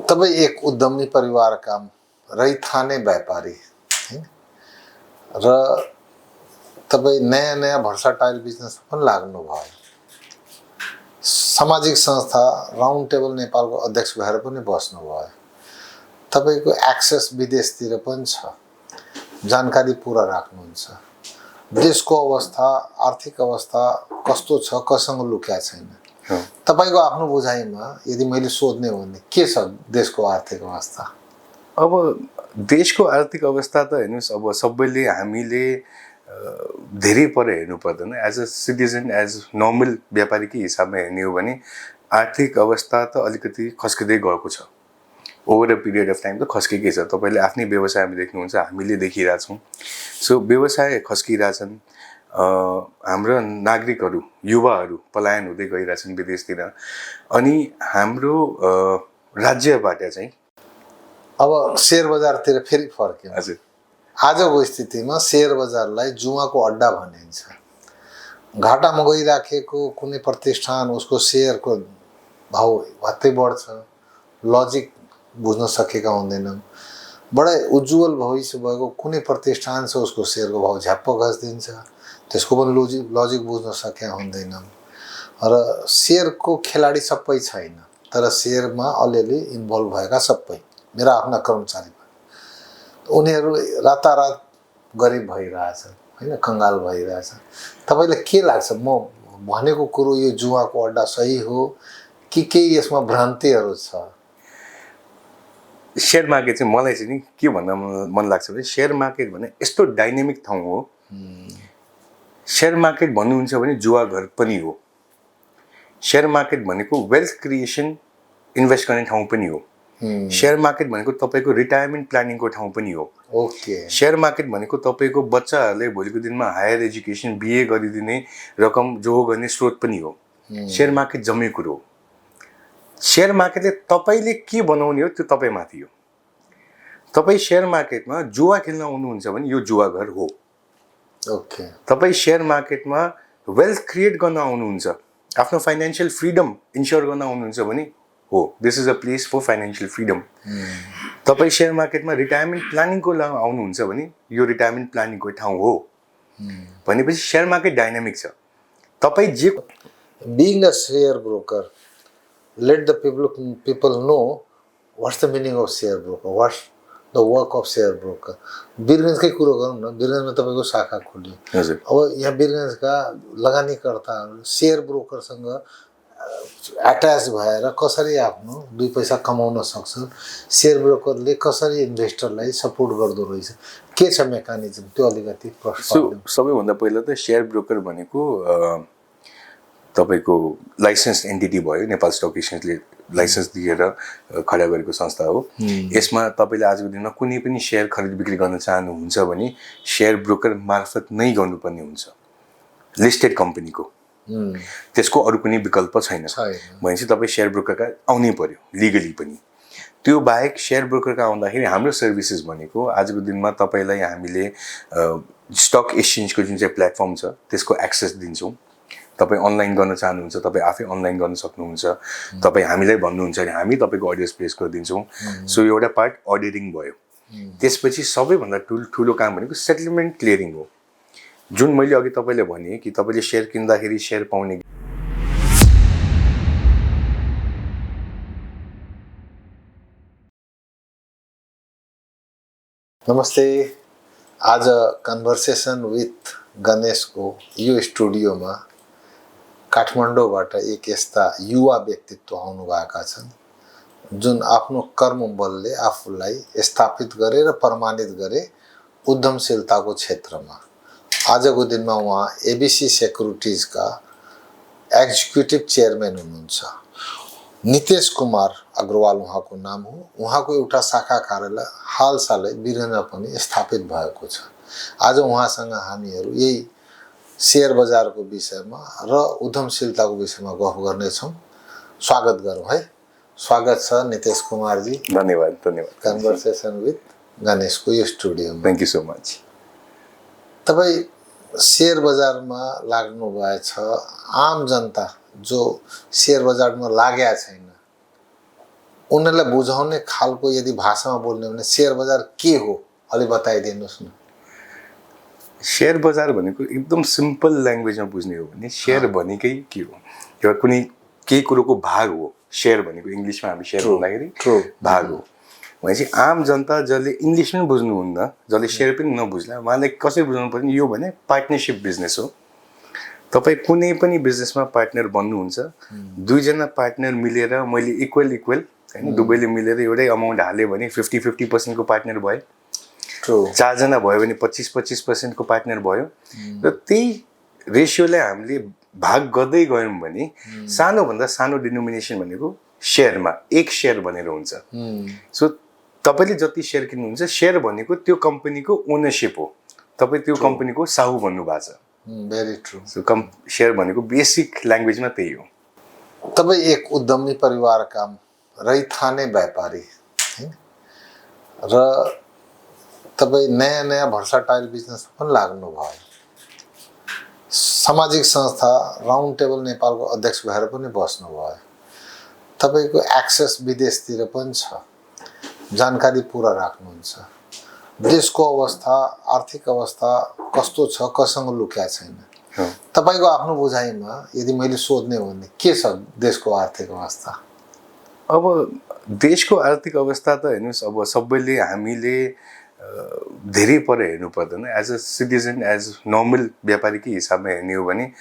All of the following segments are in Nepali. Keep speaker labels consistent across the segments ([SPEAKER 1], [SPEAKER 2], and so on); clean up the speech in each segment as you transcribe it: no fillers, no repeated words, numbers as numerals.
[SPEAKER 1] तपाईँ एक उद्यमी परिवारका रैथाने व्यापारी हैन र तपाईँ नयाँ भर्साटाइल बिजनेसमा पनि लाग्नु भयो। सामाजिक संस्था राउन्ड टेबल नेपालको अध्यक्ष भएर पनि बस्नु भयो। तपाईको एक्सेस विदेशतिर पनि छ, जानकारी पूरा राख्नुहुन्छ। देशको अवस्था, आर्थिक अवस्था कस्तो छ, कसँग लुक्या छैन। तपाईको आफ्नो बुझाइमा यदि मैले सोध्ने हो भने के छ देशको आर्थिक अवस्था?
[SPEAKER 2] अब देशको आर्थिक अवस्था त हेर्नुस्, अब सबैले हामीले धेरै पर हेर्नु पर्दैन। As a citizen, as normal व्यापारीकै हिसाबमा हेर्ने हो भने आर्थिक अवस्था त अलिकति खस्किँदै गएको छ। Over a period of time त खस्किकै छ। तपाईले आफ्नै व्यवसायमा देख्नुहुन्छ, हामीले देखिरहेछौँ। सो व्यवसाय खस्किरहेछन्। हाम्रो नागरिकहरू, युवाहरू पलायन हुँदै गइरहेछन् विदेशतिर। अनि हाम्रो राज्यबाट चाहिँ
[SPEAKER 1] अब शेयर बजारतिर फेरि फर्क्यो।
[SPEAKER 2] हजुर,
[SPEAKER 1] आजको स्थितिमा शेयर बजारलाई जुवाको अड्डा भनिन्छ। घाटामा गइराखेको कुनै प्रतिष्ठान, उसको शेयरको भाउ भत्तै बढ्छ, लजिक बुझ्न सकेका हुँदैनन्। बडै उज्जवल भविष्य भएको कुनै प्रतिष्ठान छ, उसको शेयरको भाउ झ्याप्प खस्दिन्छ, त्यसको पनि लजिक बुझ्न सकेका हुँदैनन्। र शेयरको खेलाडी सबै छैन, तर शेयरमा अलिअलि इन्भल्भ भएका सबै मेरा आफ्ना कर्मचारी उनीहरू रातारात गरिब भइरहेछन् हैन, कंगाल भइरहेछन्। तपाईलाई के लाग्छ, म भनेको कुरो यो जुवाको अड्डा सही हो कि केही यसमा भ्रान्तिहरू छ?
[SPEAKER 2] शेयर मार्केट चाहिँ मलाई चाहिँ नि के भन्न मन लाग्छ भने शेयर मार्केट भने यस्तो डाइनामिक ठाउँ हो। शेयर मार्केट भन्नुहुन्छ भने जुवा घर पनि हो। शेयर मार्केट भनेको वेल्थ क्रिएसन, इन्भेस्ट गर्ने ठाउँ पनि हो। शेयर मार्केट भनेको तपाईको रिटायरमेन्ट प्लानिङको ठाउँ पनि हो।
[SPEAKER 1] ओके।
[SPEAKER 2] शेयर मार्केट भनेको तपाईको बच्चाहरूले भोलिको दिनमा हायर एजुकेसन, बिए गरिदिने रकम जो गर्ने स्रोत पनि हो। शेयर मार्केट जम्मै कुरो हो। शेयर मार्केटले तपाईले के बनाउने हो त्यो तपाईमाथि हो। तपाई शेयर मार्केटमा जुवा खेल्न आउनुहुन्छ भने यो जुवा घर हो।
[SPEAKER 1] ओके।
[SPEAKER 2] तपाई शेयर मार्केटमा वेल्थ क्रिएट गर्न आउनुहुन्छ, आफ्नो फाइनान्शियल फ्रीडम इन्स्योर गर्न आउनुहुन्छ भने हो, this is a place for financial freedom. तपाई शेयर मार्केटमा रिटायरमेन्ट प्लानिङको लागि आउनुहुन्छ भने यो रिटायरमेन्ट प्लानिङको ठाउँ हो। भनेपछि शेयर मार्केट डाइनामिक छ। तपाई जे
[SPEAKER 1] being a share broker, let the people know what's the meaning of share broker, what's the work of share broker. बिरगन्जकै कुरो गरौँ न, बिरगन्जमा तपाईको शाखा खोल्यो।
[SPEAKER 2] हजुर,
[SPEAKER 1] अब यहाँ बिरगन्जका लगानीकर्ताहरू शेयर ब्रोकरसँग अट्याच भएर कसरी आफ्नो दुई पैसा कमाउन सक्छ, शेयर ब्रोकरले कसरी इन्भेस्टरलाई सपोर्ट गर्दो रहेछ, के छ मेकानिजम, त्यो अलिकति प्रश्न।
[SPEAKER 2] सबैभन्दा पहिला त शेयर ब्रोकर भनेको तपाईको लाइसेन्स एन्टिटी भयो। नेपाल स्टक एक्सचेन्जले लाइसेन्स दिएर खडा गरेको संस्था हो। यसमा तपाईले आजको दिनमा कुनै पनि शेयर खरिद बिक्री गर्न चाहनुहुन्छ भने शेयर ब्रोकर मार्फत नै गर्नुपर्ने हुन्छ, लिस्टेड कम्पनीको। त्यसको अरु कुनै विकल्प छैन। भनेपछि तपाई शेयर ब्रोकरका आउनै पर्यो, लिगली पनि। त्यो बाहेक शेयर ब्रोकरका आउँदाखेरि हाम्रो सर्भिसेस भनेको आजको दिनमा तपाईलाई हामीले स्टक एक्सचेन्जको जुन चाहिँ प्लेटफर्म छ त्यसको एक्सेस दिन्छौँ। तपाई अनलाइन गर्न चाहनुहुन्छ, तपाई आफै अनलाइन गर्न सक्नुहुन्छ। तपाई हामीलाई भन्नुहुन्छ भने हामी तपाईको अडियोस प्लेस गरिदिन्छौँ। सो एउटा पार्ट अडिटिङ भयो। त्यसपछि सबैभन्दा ठुलो काम भनेको सेटलमेन्ट क्लियरिङ हो, जुन मैले अघि तपाईले भने कि तपाईले शेयर किन्दाखेरि शेयर पाउने।
[SPEAKER 1] नमस्ते। आज कन्भर्सेसन विथ गणेशको यो स्टुडियोमा काठमाडौँबाट एक यस्ता युवा व्यक्तित्व आउनुभएका छन् जुन आफ्नो कर्म बलले आफूलाई स्थापित गरे र प्रमाणित गरे उद्यमशीलताको क्षेत्रमा। आजको दिनमा उहाँ एबीसी सेक्युरिटीजका एक्जिक्युटिभ चेयरम्यान हुनुहुन्छ। नितेश कुमार अग्रवाल उहाँको नाम हो। उहाँको एउटा शाखा कार्यालय हालसालै बिरगन्जमा पनि स्थापित भएको छ। आज उहाँसँग हामीहरू यही शेयर बजारको विषयमा र उद्यमशीलताको विषयमा गफ गर्नेछौँ। स्वागत गरौँ है। स्वागत छ नितेश कुमारजी।
[SPEAKER 2] धन्यवाद, धन्यवाद।
[SPEAKER 1] कन्भर्सेसन विथ गणेशको यो स्टुडियोमा।
[SPEAKER 2] Thank you so much.
[SPEAKER 1] तपाई शेयर बजारमा लाग्नु भएछ। आम जनता जो शेयर बजारमा लागेका छैन उनीहरूलाई बुझाउने खालको यदि भाषामा बोल्ने भने शेयर बजार के हो अलि बताइदिनुहोस् न।
[SPEAKER 2] शेयर बजार भनेको एकदम सिम्पल ल्याङ्ग्वेजमा बुझ्ने हो भने शेयर भनेकै के हो, एउटा कुनै केही कुरोको भाग हो। शेयर भनेको इङ्ग्लिसमा हामी शेयर भन्दाखेरि भाग हो भनेपछि आम जनता जसले इङ्ग्लिस पनि बुझ्नुहुन्न, जसले शेयर पनि नबुझ्ला, उहाँले कसरी बुझाउनु पर्ने यो भने पार्टनरसिप बिजनेस हो। तपाईँ कुनै पनि बिजनेसमा पार्टनर बन्नुहुन्छ, दुईजना पार्टनर मिलेर मैले इक्वल होइन दुवैले मिलेर एउटै अमाउन्ट हाल्यो भने 50-50% को पार्टनर भयो, 4 जना भयो भने 25-25% को पार्टनर भयो। र त्यही रेसियोलाई हामीले भाग गर्दै गयौँ भने सानोभन्दा सानो डिनोमिनेसन भनेको शेयरमा 1 शेयर भनेर हुन्छ। सो तपाईँले जति शेयर किन्नुहुन्छ, शेयर भनेको त्यो कम्पनीको ओनरसिप हो, तपाईँ त्यो कम्पनीको साहु भन्नुभएको छ।
[SPEAKER 1] Very true.
[SPEAKER 2] सो शेयर भनेको बेसिक ल्याङ्ग्वेजमा त्यही हो।
[SPEAKER 1] तपाईँ एक उद्यमी परिवारका रैथाने व्यापारी हैन, र तपाईँ नयाँ नयाँ भर्साटाइल बिजनेसमा पनि लाग्नुभयो। सामाजिक संस्था राउन्ड टेबल नेपालको अध्यक्ष भएर पनि बस्नुभयो। तपाईँको एक्सेस विदेशतिर पनि छ, जानकारी पुरा राख्नुहुन्छ। देशको अवस्था, आर्थिक अवस्था कस्तो छ, कसँग लुक्या छैन। तपाईँको आफ्नो बुझाइमा यदि मैले सोध्ने हो भने के छ देशको आर्थिक अवस्था?
[SPEAKER 2] अब देशको आर्थिक अवस्था त हेर्नुहोस्, अब सबैले हामीले धेरै पर हेर्नु पर्दैन। As a citizen, as normal व्यापारीकै हिसाबमा हेर्ने हो भने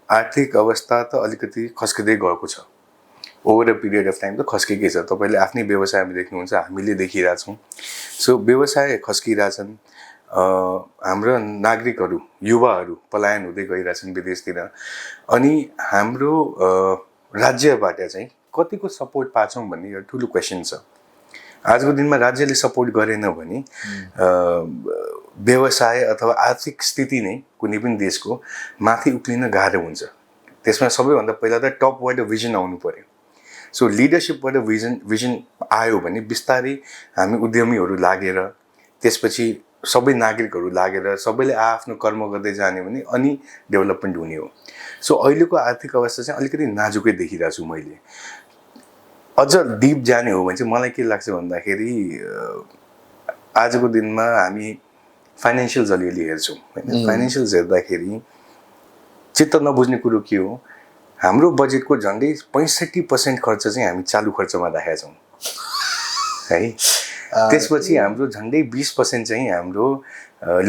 [SPEAKER 2] आर्थिक अवस्था त अलिकति खस्किँदै गएको छ। Over a period of time त खस्किएकै छ। तपाईँले आफ्नै व्यवसायमा देख्नुहुन्छ, हामीले देखिरहेछौँ। सो व्यवसाय खस्किरहेछन्, हाम्रो नागरिकहरू, युवाहरू पलायन हुँदै गइरहेछन् विदेशतिर। अनि हाम्रो राज्यबाट चाहिँ कतिको सपोर्ट पाछौँ भन्ने एउटा ठुलो क्वेसन छ। आजको दिनमा राज्यले सपोर्ट गरेन भने व्यवसाय अथवा आर्थिक स्थिति नै कुनै पनि देशको माथि उक्लिन गाह्रो हुन्छ। त्यसमा सबैभन्दा पहिला त टपबाट भिजन आउनु पर्यो। सो लिडरसिपबाट भिजन आयो भने बिस्तारै हामी उद्यमीहरू लागेर, त्यसपछि सबै नागरिकहरू लागेर सबैले आफ्नो कर्म गर्दै जाने भने अनि डेभलपमेन्ट हुने हो। सो अहिलेको आर्थिक अवस्था चाहिँ अलिकति नाजुकै देखिरहेको छु मैले। अझ डिप जाने हो भने चाहिँ मलाई के लाग्छ भन्दाखेरि आजको दिनमा हामी फाइनेन्सियल्स अलिअलि हेर्छौँ होइन। फाइनेन्सियल्स हेर्दाखेरि चित्त नबुझ्ने कुरो के हो, हाम्रो बजेटको झन्डै 65% खर्च चाहिँ हामी चालु खर्चमा राखेका छौँ है। त्यसपछि हाम्रो झन्डै 20% चाहिँ हाम्रो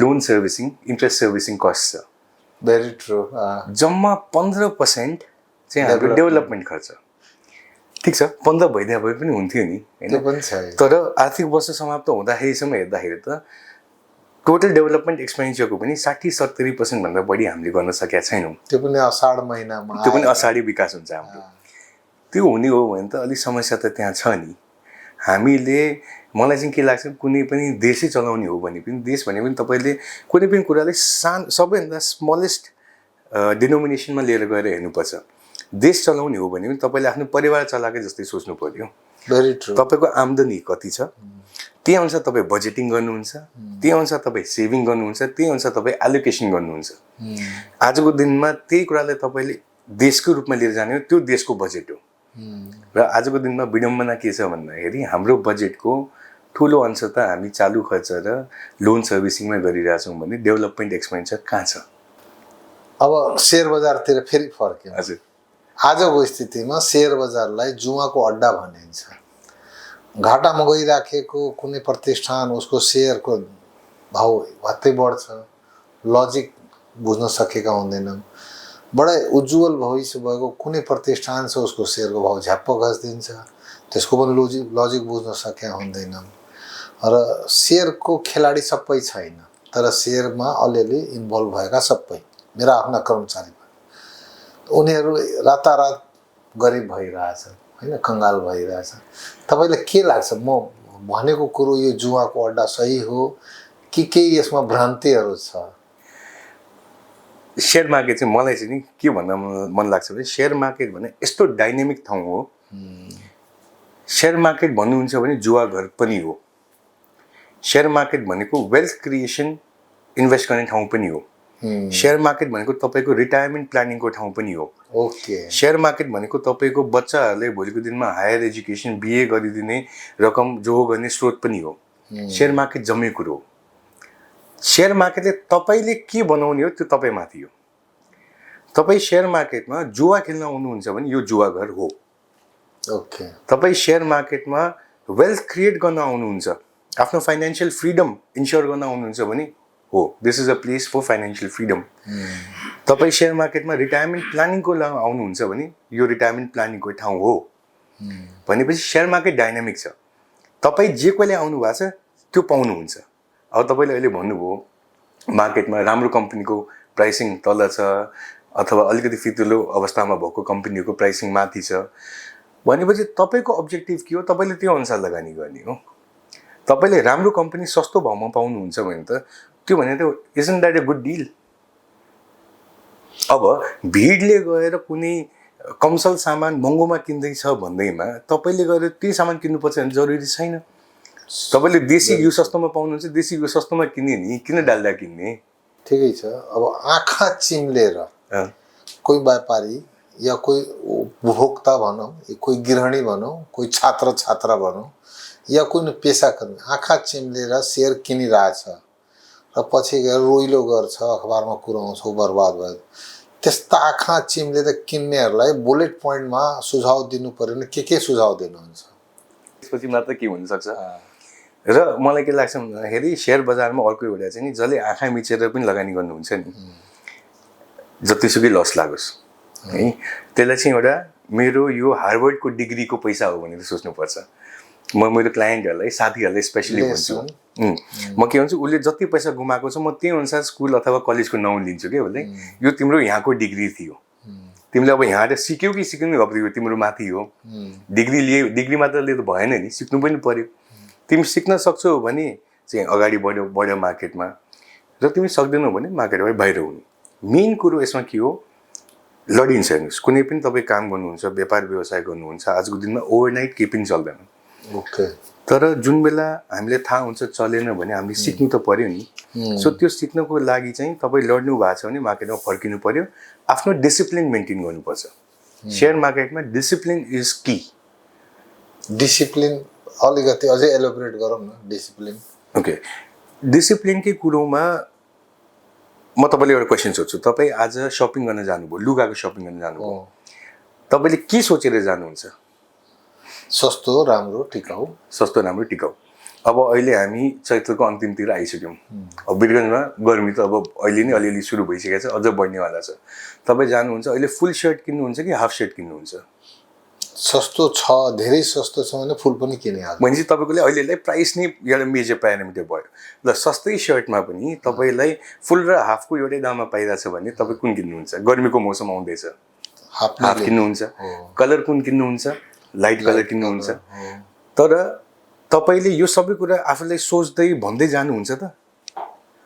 [SPEAKER 2] loan servicing, interest servicing cost छ।
[SPEAKER 1] Very true.
[SPEAKER 2] जम्मा 15% चाहिँ हाम्रो डेभलपमेन्ट खर्च। ठिक छ, 15 भइदिए भए पनि हुन्थ्यो नि होइन। तर आर्थिक वर्ष समाप्त हुँदाखेरिसम्म हेर्दाखेरि त टोटल डेभलपमेन्ट एक्सपेन्डिचरको पनि 60-70% भन्दा बढी हामीले गर्न सकेका छैनौँ।
[SPEAKER 1] त्यो पनि असाढ महिनामा,
[SPEAKER 2] त्यो पनि असाढी विकास हुन्छ हाम्रो। त्यो हुने हो भने त अलिक समस्या त त्यहाँ छ नि। हामीले, मलाई चाहिँ के लाग्छ, कुनै पनि देशै चलाउने हो भने पनि, देश भने पनि तपाईँले कुनै पनि कुरालाई सबैभन्दा स्मलेस्ट डिनोमिनेसनमा लिएर गएर हेर्नुपर्छ। देश चलाउने हो भने पनि तपाईँले आफ्नो परिवार चलाएकै जस्तै सोच्नु पर्यो।
[SPEAKER 1] Very true.
[SPEAKER 2] तपाईँको आम्दानी कति छ, त्यही अनुसार तपाईँ बजेटिङ गर्नुहुन्छ, त्यही अनुसार तपाईँ सेभिङ गर्नुहुन्छ, त्यही अनुसार तपाईँ एलोकेसन गर्नुहुन्छ। आजको दिनमा त्यही कुरालाई तपाईँले देशको रूपमा लिएर जाने हो, त्यो देशको बजेट हो। र आजको दिनमा विडम्बना के छ भन्दाखेरि हाम्रो बजेटको ठुलो अंश त हामी चालु खर्च र लोन सर्भिसिङमा गरिरहेछौँ भने डेभलपमेन्ट एक्सपेन्डिचर कहाँ छ?
[SPEAKER 1] अब शेयर बजारतिर फेरि फर्क्यो।
[SPEAKER 2] हजुर,
[SPEAKER 1] आजको स्थितिमा शेयर बजारलाई जुवाको अड्डा भनिन्छ। घाटामा गइराखेको कुनै प्रतिष्ठान, उसको शेयरको भाउ भत्तै बढ्छ, लजिक बुझ्न सकेका हुँदैनौँ। बडै उज्जवल भविष्य भएको कुनै प्रतिष्ठान छ, उसको शेयरको भाउ झ्याप्प घस्दिन्छ, त्यसको पनि लजिक बुझ्न सकेका हुँदैनौँ। र शेयरको खेलाडी सबै छैन, तर शेयरमा अलिअलि इन्भल्भ भएका सबै मेरा आफ्ना कर्मचारी, उनीहरू रातारात गरिब भइरहेछन् होइन, कङ्गाल भइरहेछन्। तपाईँलाई के लाग्छ, म भनेको कुरो यो जुवाको अड्डा सही हो कि केही यसमा भ्रान्तिहरू छ?
[SPEAKER 2] शेयर मार्केट चाहिँ मलाई चाहिँ नि के भन्न मन लाग्छ भने, शेयर मार्केट भने यस्तो डाइनामिक ठाउँ हो। शेयर मार्केट भन्नुहुन्छ भने जुवा घर पनि हो। शेयर मार्केट भनेको वेल्थ क्रिएसन, इन्भेस्ट गर्ने ठाउँ पनि हो। शेयर मार्केट भनेको तपाईँको रिटायरमेन्ट प्लानिङको ठाउँ पनि हो।
[SPEAKER 1] ओके।
[SPEAKER 2] शेयर मार्केट भनेको तपाईँको बच्चाहरूले भोलिको दिनमा हायर एजुकेसन बिए गरिदिने रकम जो गर्ने स्रोत पनि हो। शेयर मार्केट जम्मै कुरो हो। शेयर मार्केटले तपाईँले के बनाउने हो त्यो तपाईँमाथि हो। तपाईँ शेयर मार्केटमा जुवा खेल्न आउनुहुन्छ भने यो जुवा घर हो।
[SPEAKER 1] ओके।
[SPEAKER 2] तपाईँ शेयर मार्केटमा वेल्थ क्रिएट गर्न आउनुहुन्छ, आफ्नो फाइनेन्शियल फ्रिडम इन्स्योर गर्न आउनुहुन्छ भने हो, this is a place for financial freedom. तपाईँ शेयर मार्केटमा रिटायरमेन्ट प्लानिङको लागि आउनुहुन्छ भने यो रिटायरमेन्ट प्लानिङको ठाउँ हो। भनेपछि शेयर मार्केट डाइनामिक छ। तपाईँ जे कोले आउनु भएको छ त्यो पाउनुहुन्छ। अब तपाईँले अहिले भन्नुभयो मार्केटमा राम्रो कम्पनीको प्राइसिङ तल छ अथवा अलिकति फितलो अवस्थामा भएको कम्पनीको प्राइसिङ माथि छ भनेपछि तपाईँको अब्जेक्टिभ के हो? तपाईँले त्यो अनुसार लगानी गर्ने हो। तपाईँले राम्रो कम्पनी सस्तो भाउमा पाउनुहुन्छ भने त त्यो भने त isn't that a good deal. अब भिडले गएर कुनै कमसल सामान महँगोमा किन्दैछ भन्दैमा तपाईँले गएर त्यही सामान किन्नुपर्छ भने जरुरी छैन। तपाईँले देशी घिउ सस्तोमा पाउनुहुन्छ, देशी घिउ सस्तोमा किन्ने नि किन डाल्डा किन्ने?
[SPEAKER 1] ठिकै छ। अब आँखा चिम्लेर कोही व्यापारी या कोही उपभोक्ता भनौँ, कोही गृहिणी भनौँ, कोही छात्र छात्रा भनौँ या कुनै पेसाकर्मी आँखा चिम्लेर सेयर किनिरहेछ र पछि गएर रोइलो गर्छ, अखबारमा कुराउँछ, बर्बाद भयो। त्यस्ता आँखा चिम्लेर किन्नेहरूलाई बुलेट पोइन्टमा सुझाव दिनु पर्यो भने के सुझाव दिनुहुन्छ?
[SPEAKER 2] त्यसपछि मात्र के हुनसक्छ र मलाई के लाग्छ भन्दाखेरि शेयर बजारमा अर्को एउटा चाहिँ नि जसले आँखा मिचेर पनि लगानी गर्नुहुन्छ नि, जतिसुकै लस लागोस् है, त्यसलाई चाहिँ एउटा मेरो यो हार्वर्डको डिग्रीको पैसा हो भनेर सोच्नुपर्छ। म मेरो क्लाइन्टहरूलाई, साथीहरूलाई स्पेसली भन्छु, म के भन्छु, उसले जति पैसा गुमाएको छ म त्यही अनुसार स्कुल अथवा कलेजको नाउँ लिन्छु क्या उसले। यो तिम्रो यहाँको डिग्री थियो, तिमीले अब यहाँ सिक्यौ कि सिक्नु अब तिम्रो माथि हो। डिग्री लिए, डिग्री मात्रले त भएन नि, सिक्नु पनि पर्यो। तिमी सिक्न सक्छौ भने चाहिँ अगाडि बढ्यो मार्केटमा, र तिमी सक्दैनौ भने मार्केटबाट बाहिर हुनु। मेन कुरो यसमा के हो, लडिन्छ हेर्नुहोस्। कुनै पनि तपाईँ काम गर्नुहुन्छ, व्यापार व्यवसाय गर्नुहुन्छ, आजको दिनमा ओभरनाइट केही पनि चल्दैन।
[SPEAKER 1] ओके।
[SPEAKER 2] तर जुन बेला हामीले थाहा हुन्छ चलेन भने हामीले सिक्नु त पर्यो नि। सो त्यो सिक्नको लागि चाहिँ तपाईँ लड्नु भएको छ भने मार्केटमा फर्किनु पर्यो, आफ्नो डिसिप्लिन मेन्टेन गर्नुपर्छ। शेयर मार्केटमा डिसिप्लिन इज की।
[SPEAKER 1] डिसिप्लिन अलिकति अझै एलोबरेट गरौँ न। डिसिप्लिन
[SPEAKER 2] ओके, डिसिप्लिनकै कुरोमा म तपाईँले एउटा क्वेसन सोध्छु। तपाईँ आज सपिङ गर्न जानुभयो, लुगाको सपिङ गर्न जानुभयो, तपाईँले के सोचेर जानुहुन्छ?
[SPEAKER 1] सस्तो, राम्रो, टिकाउ।
[SPEAKER 2] सस्तो, राम्रो, टिकाउ। अब अहिले हामी चैत्रको अन्तिमतिर आइसक्यौँ। अब वीरगन्जमा गर्मी त अब अहिले नै अलिअलि सुरु भइसकेको छ, अझ बढ्नेवाला छ। तपाईँ जानुहुन्छ अहिले फुल सर्ट किन्नुहुन्छ कि हाफ सर्ट किन्नुहुन्छ?
[SPEAKER 1] सस्तो छ, धेरै सस्तो छ भने फुल पनि किनिहाल्छ।
[SPEAKER 2] भनेपछि तपाईँकोले अहिलेलाई प्राइस नै एउटा मेजर प्यारामिटर भयो। ल सस्तै सर्टमा पनि तपाईँलाई फुल र हाफको एउटै दाममा पाइरहेछ भने तपाईँ कुन किन्नुहुन्छ? गर्मीको मौसम आउँदैछ, हाफ किन्नुहुन्छ। कलर कुन किन्नुहुन्छ? लाइट कलर किन्नुहुन्छ। तर तपाईँले यो सबै कुरा आफूलाई सोच्दै भन्दै जानुहुन्छ त?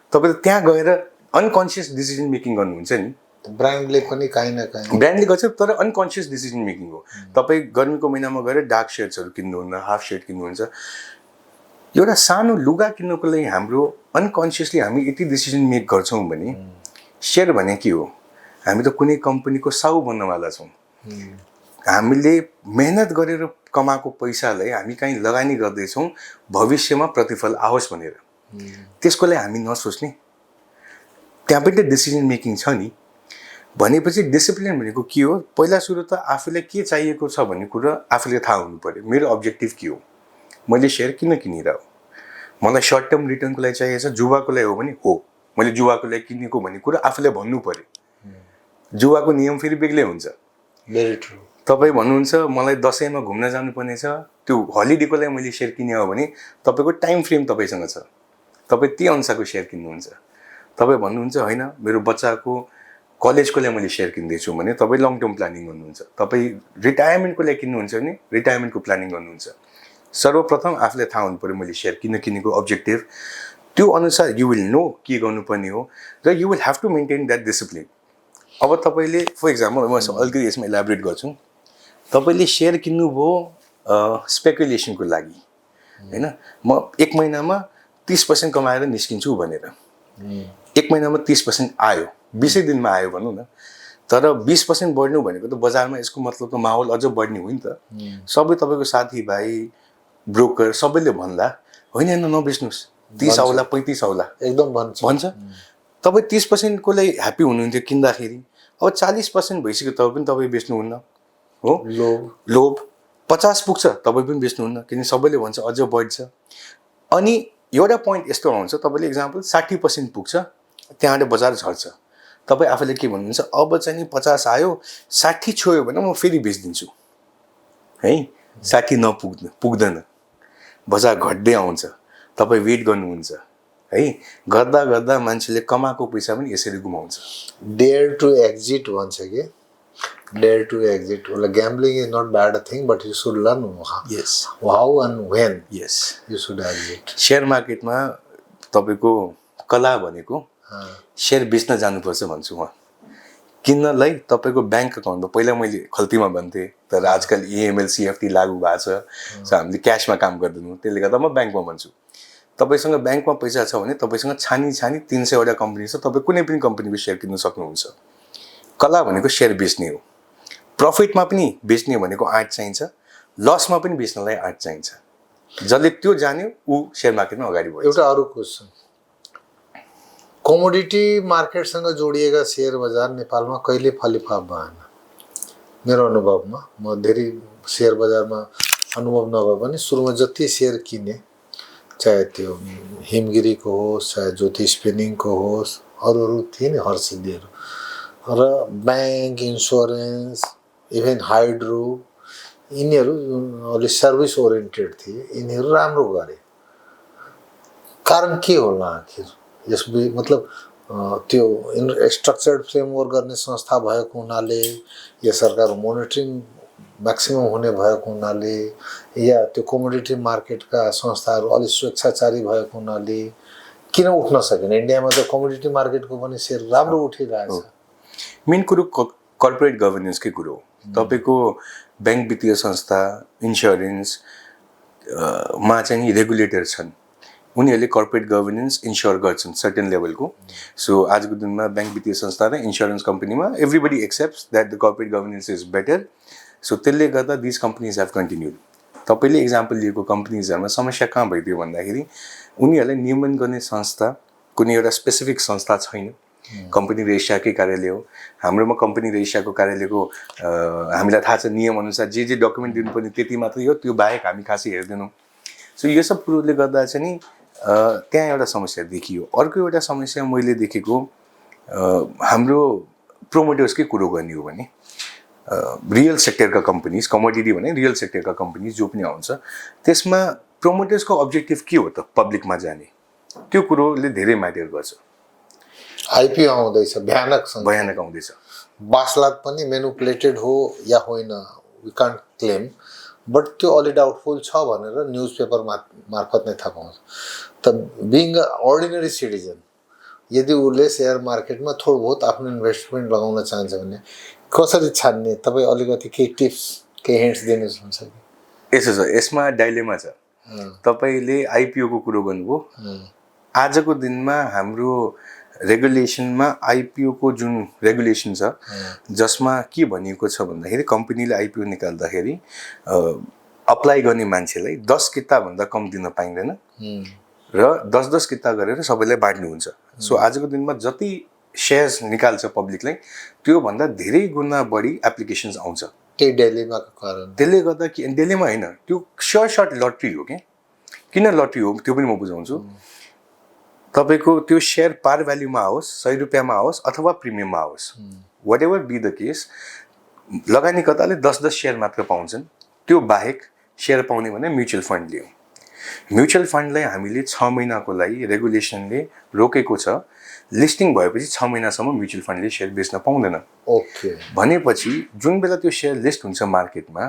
[SPEAKER 2] तपाईँले त्यहाँ गएर अनकन्सियस डिसिजन मेकिङ गर्नुहुन्छ नि।
[SPEAKER 1] ब्रान्डले पनि काहीँ न काहीँ
[SPEAKER 2] ब्रान्डले गर्छ, तर अनकन्सियस डिसिजन मेकिङ हो। तपाईँ गर्मीको महिनामा गएर डार्क सर्ट्सहरू किन्नुहुन्न, हाफ सर्ट किन्नुहुन्छ। एउटा सानो लुगा किन्नुको लागि हाम्रो अनकन्सियसली हामी यति डिसिजन मेक गर्छौँ भने सेयर भने के हो? हामी त कुनै कम्पनीको साउ बन्नवाला छौँ। हामीले मेहनत गरेर कमाएको पैसालाई हामी कहीँ लगानी गर्दैछौँ भविष्यमा प्रतिफल आओस् भनेर। त्यसको लागि हामी नसोच्ने, त्यहाँ पनि त डिसिजन मेकिङ छ नि। भनेपछि डिसिप्लिन भनेको के हो? पहिला सुरु त आफूलाई के चाहिएको छ भन्ने कुरा आफूले थाहा हुनु पर्यो। मेरो अब्जेक्टिभ के हो? मैले सेयर किन किनिरहेको? मलाई सर्ट टर्म रिटर्नको लागि चाहिएको छ, जुवाको लागि हो भने हो, मैले जुवाको लागि किनेको भन्ने कुरा आफूले भन्नु पर्यो। जुवाको नियम फेरि बेग्लै हुन्छ।
[SPEAKER 1] Very true.
[SPEAKER 2] तपाईँ भन्नुहुन्छ मलाई दसैँमा घुम्न जानुपर्ने छ, त्यो हलिडेको लागि मैले सेयर किने हो भने तपाईँको टाइम फ्रेम तपाईँसँग छ, तपाईँ त्यही अनुसारको सेयर किन्नुहुन्छ। तपाईँ भन्नुहुन्छ होइन मेरो बच्चाको कलेजको लागि मैले सेयर किन्दैछु भने तपाईँ लङ टर्म प्लानिङ गर्नुहुन्छ। तपाईँ रिटायरमेन्टको लागि किन्नुहुन्छ भने रिटायरमेन्टको प्लानिङ गर्नुहुन्छ। सर्वप्रथम आफूले थाहा हुनु पऱ्यो मैले सेयर किन किनेको अब्जेक्टिभ। त्यो अनुसार यु विल नो के गर्नुपर्ने हो र you will have to maintain that discipline. अब तपाईँले फर इक्जाम्पल म अलिकति यसमा इलाबोरेट गर्छु। तपाईँले सेयर किन्नुभयो स्पेकुलेसनको लागि होइन, म 1 महिनामा 30% कमाएर निस्किन्छु भनेर। 1 महिनामा 30% आयो, 20 दिनमा आयो भनौँ न, तर 20% बढ्नु भनेको त बजारमा यसको मतलब त माहौल अझ बढ्ने हो नि त। सबै तपाईँको साथीभाइ ब्रोकर सबैले भन्दा होइन होइन नबेच्नुहोस्, 30 आउला 35 आउला
[SPEAKER 1] एकदम भन्छ।
[SPEAKER 2] तपाईँ 30% को लागि ह्याप्पी हुनुहुन्थ्यो किन्दाखेरि, अब 40% भइसक्यो तपाईँ पनि तपाईँ बेच्नुहुन्न हो, लोभ 50 पुग्छ तपाईँ पनि बेच्नुहुन्न, किन सबैले भन्छ अझ बढ्छ। अनि एउटा पोइन्ट यस्तो आउँछ, तपाईँले इक्जाम्पल 60% पुग्छ, त्यहाँबाट बजार झर्छ, तपाईँ आफैले के भन्नुहुन्छ, अब चाहिँ नि 50 आयो 60 छोयो भने म फेरि बेचिदिन्छु है, 60 पुग्दैन, बजार घट्दै आउँछ, तपाईँ वेट गर्नुहुन्छ है, गर्दा गर्दा मान्छेले कमाएको पैसा पनि यसरी गुमाउँछ।
[SPEAKER 1] डेयर टु एक्जिट भन्छ कि, dare to exit, gambling is not bad a thing but you should learn how and when you should exit.
[SPEAKER 2] Share मार्केटमा तपाईँको कला भनेको सेयर बेच्न जानुपर्छ भन्छु म। किन्नलाई तपाईँको ब्याङ्क अकाउन्टमा, पहिला मैले खल्तीमा भन्थेँ, तर आजकल EML CFT लागू भएको छ, सो हामीले क्यासमा काम गर्दैनौँ, त्यसले गर्दा म ब्याङ्कमा भन्छु। तपाईँसँग ब्याङ्कमा पैसा छ भने तपाईँसँग छानी 300वटा कम्पनी छ, तपाईँ कुनै पनि कम्पनीको सेयर किन्न सक्नुहुन्छ। कला भनेको सेयर बेच्ने हो, प्रफिटमा पनि बेच्ने भनेको आँट चाहिन्छ, लसमा पनि बेच्नलाई आँट चाहिन्छ। जसले त्यो जान्यो ऊ सेयर मार्केटमा अगाडि बढ्छ।
[SPEAKER 1] एउटा अरू क्वेसन, कमोडिटी मार्केटसँग जोडिएका सेयर बजार नेपालमा कहिले फलिफाप भएन? मेरो अनुभवमा, म धेरै सेयर बजारमा अनुभव नभए पनि सुरुमा जति सेयर किने, चाहे त्यो हिमगिरीको होस्, चाहे ज्योति स्पिनिङको होस्, अरू थिए नि हर्षिदीहरू, र ब्याङ्क, इन्सुरेन्स, इभन हाइड्रो, यिनीहरू अलि सर्भिस ओरिएन्टेड थिए, यिनीहरू राम्रो गरे। कारण के होला आखिर? यस मतलब त्यो स्ट्रक्चर्ड फ्रेमवर्क गर्ने संस्था भएको हुनाले, या सरकार मोनिटरिङ म्याक्सिमम हुने भएको हुनाले, या त्यो कमोडिटी मार्केटका संस्थाहरू अलिक स्वेच्छाचारी भएको हुनाले किन उठ्न सकेन? इन्डियामा त कमोडिटी मार्केटको पनि सेयर राम्रो उठिरहेछ।
[SPEAKER 2] मेन कुरो कर्पोरेट गभर्नेन्सकै कुरो हो। तपाईँको ब्याङ्क, वित्तीय संस्था, इन्सुरेन्स मा चाहिँ रेगुलेटर छन्, उनीहरूले कर्पोरेट गभर्नेन्स इन्स्योर गर्छन् सर्टेन लेभलको। सो आजको दिनमा ब्याङ्क, वित्तीय संस्था र इन्सुरेन्स कम्पनीमा everybody accepts that the corporate governance is better. So त्यसले गर्दा दिस कम्पनीज हेभ कन्टिन्युड। तपाईँले इक्जाम्पल लिएको कम्पनीजहरूमा समस्या कहाँ भइदियो भन्दाखेरि उनीहरूलाई नियमन गर्ने संस्था कुनै एउटा स्पेसिफिक संस्था छैन। कम्पनी रजिस्ट्रारकै कार्यालय हो, हाम्रोमा कम्पनी रजिस्ट्रारको कार्यालयको हामीलाई थाहा छ नियमअनुसार जे डकुमेन्ट दिनुपर्ने त्यति मात्रै हो, त्यो बाहेक हामी खासै हेर्दैनौँ। सो यो सब कुरोले गर्दा चाहिँ नि त्यहाँ एउटा समस्या देखियो। अर्को एउटा समस्या मैले देखेको, हाम्रो प्रोमोटर्सकै कुरो गर्ने हो भने रियल सेक्टरका कम्पनीज, कमोडिटी भने रियल सेक्टरका कम्पनीज जो पनि आउँछ, त्यसमा प्रोमोटर्सको अब्जेक्टिभ के हो त? पब्लिकमा जाने, त्यो कुरोले धेरै म्याटर गर्छ।
[SPEAKER 1] आइपिओ आउँदैछ, भयानक
[SPEAKER 2] आउँदैछ।
[SPEAKER 1] बासलात पनि मेनुपुलेटेड हो या होइन, वी कान्ट क्लेम, बट त्यो अलि डाउटफुल छ भनेर न्युज पेपर मार्फत नै थाहा पाउँछ। त बिङ अ अर्डिनरी सिटिजन, यदि उसले सेयर मार्केटमा थोडो बहुत आफ्नो इन्भेस्टमेन्ट लगाउन चाहन्छ भने कसरी छान्ने? तपाईँ अलिकति केही टिप्स, केही हिन्ट्स दिनु सक्नुहुन्छ कि?
[SPEAKER 2] यसो छ, यसमा डाइलेमा छ। तपाईँले आइपिओको कुरो गर्नुभयो। आजको दिनमा हाम्रो रेगुलेसनमा आइपिओको जुन रेगुलेसन छ, जसमा के भनिएको छ भन्दाखेरि कम्पनीले आइपिओ निकाल्दाखेरि अप्लाई गर्ने मान्छेलाई 10 किताभन्दा कम दिन पाइँदैन र 10-10 किता गरेर सबैलाई बाँड्नुहुन्छ। सो आजको दिनमा जति सेयर्स निकाल्छ पब्लिकलाई, त्योभन्दा धेरै गुणा बढी एप्लिकेसन्स आउँछ।
[SPEAKER 1] त्यही डेलिमाको कारण।
[SPEAKER 2] त्यसले गर्दा कि डेलिमा होइन, त्यो सर्ट लट्री हो। किन लट्री हो त्यो पनि म बुझाउँछु। तपाईँको त्यो सेयर पार भ्याल्युमा आओस्, 100 रुपियाँमा आओस् अथवा प्रिमियममा आओस्, whatever be the case, लगानीकर्ताले 10-10 सेयर मात्र पाउँछन्। त्यो बाहेक सेयर पाउने भने म्युचुअल फन्डले हो। म्युचुअल फन्डलाई हामीले 6 महिनाको लागि रेगुलेसनले रोकेको छ। लिस्टिङ भएपछि 6 महिनासम्म म्युचुअल फन्डले सेयर बेच्न पाउँदैन।
[SPEAKER 1] ओके, भनेपछि
[SPEAKER 2] जुन बेला त्यो सेयर लिस्ट हुन्छ मार्केटमा,